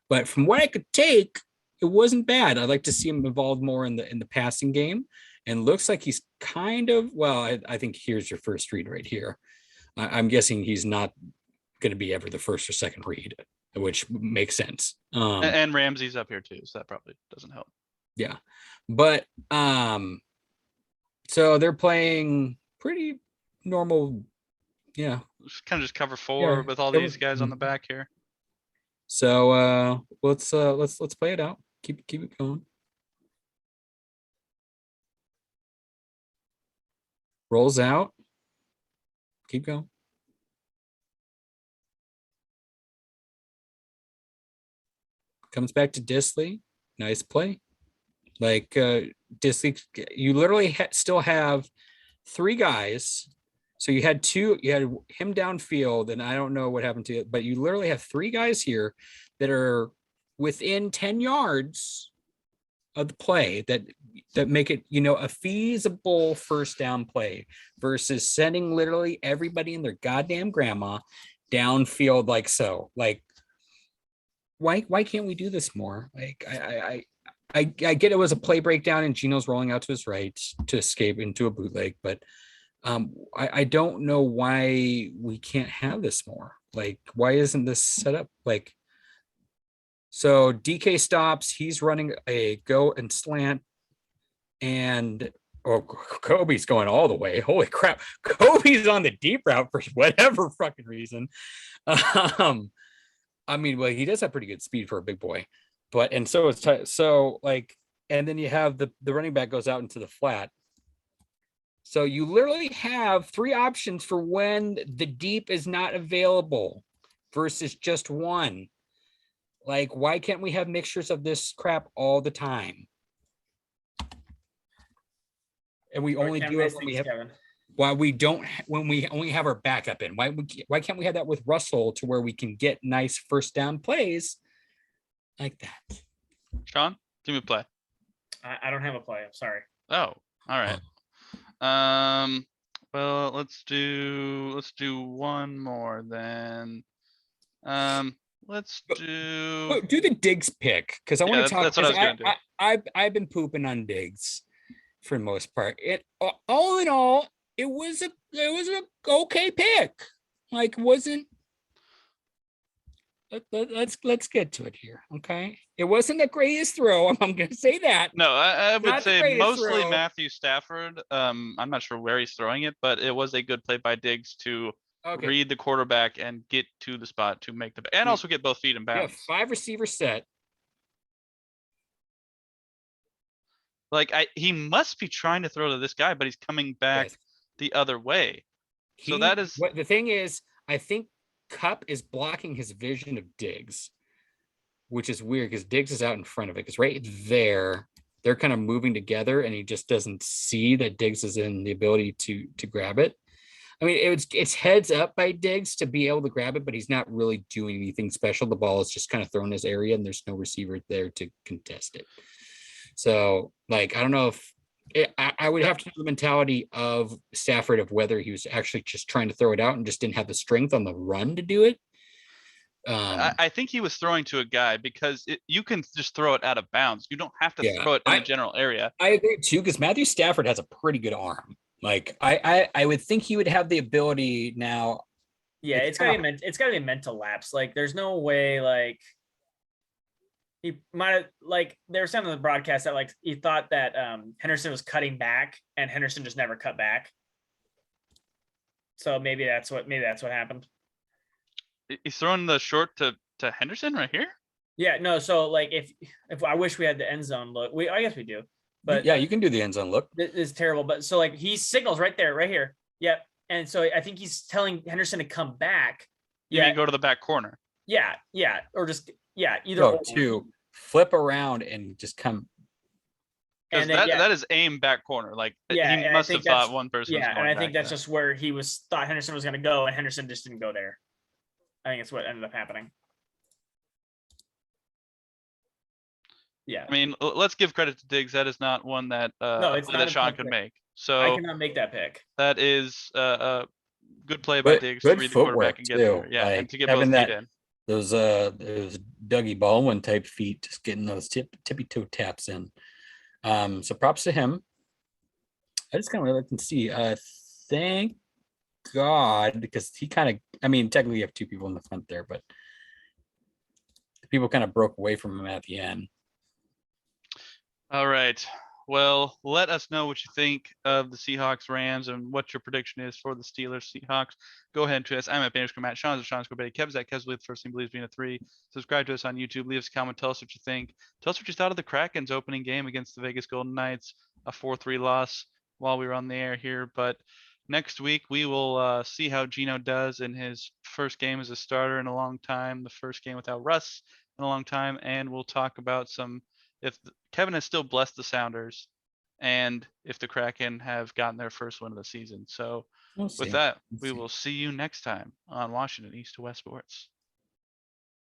But from what I could take, it wasn't bad. I'd like to see him involved more in the passing game. And looks like he's kind of, well, I think here's your first read right here. I'm guessing he's not going to be ever the first or second read, which makes sense.
And Ramsey's up here too, so that probably doesn't help.
Yeah. But so they're playing pretty normal, yeah.
Kind of just cover 4 with all these guys on the back here.
So let's play it out. Keep it going. Rolls out. Keep going. Comes back to Disley. Nice play. Like Disley, you literally still have 3 guys. So you had him downfield, and I don't know what happened to it, but you literally have 3 guys here that are within 10 yards of the play that make it, a feasible first down play versus sending literally everybody and their goddamn grandma downfield like so. Like, why can't we do this more? Like, I get it was a play breakdown and Geno's rolling out to his right to escape into a bootleg, but I don't know why we can't have this more. Like, why isn't this set up? Like, so DK stops, he's running a go and slant, and Kobe's going all the way. Holy crap. Kobe's on the deep route for whatever fucking reason. I mean, well, he does have pretty good speed for a big boy, but, and so it's so like, and then you have the running back goes out into the flat. So you literally have 3 options for when the deep is not available versus just one. Like, why can't we have mixtures of this crap all the time? And we only do it when we have, why we don't, when we only have our backup in. Why can't we have that with Russell to where we can get nice first down plays like that?
Sean, give me a play.
I don't have a play. I'm sorry.
Oh, all right. Well, let's do one more then. Let's do
the Diggs pick, because I want to talk.
That's what I was gonna do.
I've been pooping on Diggs for the most part. It all in all, it was a okay pick. Like, wasn't. Let's get to it here, okay? It wasn't the greatest throw. I'm gonna say that.
No, I would say mostly
throw.
Matthew Stafford. I'm not sure where he's throwing it, but it was a good play by Diggs to read the quarterback and get to the spot to make and also get both feet in bounds.
Yeah, 5 receiver set.
Like, he must be trying to throw to this guy, but he's coming back the other way. So that is
what the thing is. I think Kupp is blocking his vision of Diggs, which is weird because Diggs is out in front of it. Because right there, they're kind of moving together, and he just doesn't see that Diggs is in the ability to grab it. I mean, it's heads up by Diggs to be able to grab it, but he's not really doing anything special. The ball is just kind of thrown in his area, and there's no receiver there to contest it. So, like, I don't know if I would have to know the mentality of Stafford of whether he was actually just trying to throw it out and just didn't have the strength on the run to do it.
I think he was throwing to a guy because you can just throw it out of bounds. You don't have to throw it in the general area.
I agree too, because Matthew Stafford has a pretty good arm. Like I would think he would have the ability now.
Yeah, it's gotta be a mental lapse. Like, there's no way, like, he might have, like, they were saying on the broadcast that, like, he thought that Henderson was cutting back and Henderson just never cut back. So maybe that's what happened.
He's throwing the short to Henderson right here.
Yeah, no. So, like, if I wish we had the end zone look, I guess we do. But
yeah, you can do the end zone look.
It's terrible. But so, like, he signals right there, right here. Yep. And so I think he's telling Henderson to come back.
You mean go to the back corner?
Yeah, or just either
go to flip around and just come.
And that is aim back corner. Like, he must have thought one person.
Yeah, and I think that's just where he thought Henderson was going to go, and Henderson just didn't go there. I think it's what ended up happening. Yeah.
I mean, let's give credit to Diggs. That is not one that that Sean could make. So
I cannot make that pick.
That is a good play by Diggs to read the quarterback and get there. Yeah, and to get both feet in.
Those Dougie Baldwin type feet, just getting those tippy toe taps in. So props to him. I just kind of like to see. Thank God, because he kind of, I mean, technically you have two people in the front there, but the people kind of broke away from him at the end.
All right. Well, let us know what you think of the Seahawks Rams and what your prediction is for the Steelers Seahawks. Go ahead and tweet us. I'm at Banderscore Matt. Sean's at Sean's Betty. Kev's at Kev's with first name believes being a 3. Subscribe to us on YouTube. Leave us a comment. Tell us what you think. Tell us what you thought of the Kraken's opening game against the Vegas Golden Knights, a 4-3 loss while we were on the air here. But next week we will see how Geno does in his first game as a starter in a long time, the first game without Russ in a long time, and we'll talk about if Kevin has still blessed the Sounders and if the Kraken have gotten their first win of the season. So with that, we will see you next time on Washington East to West Sports.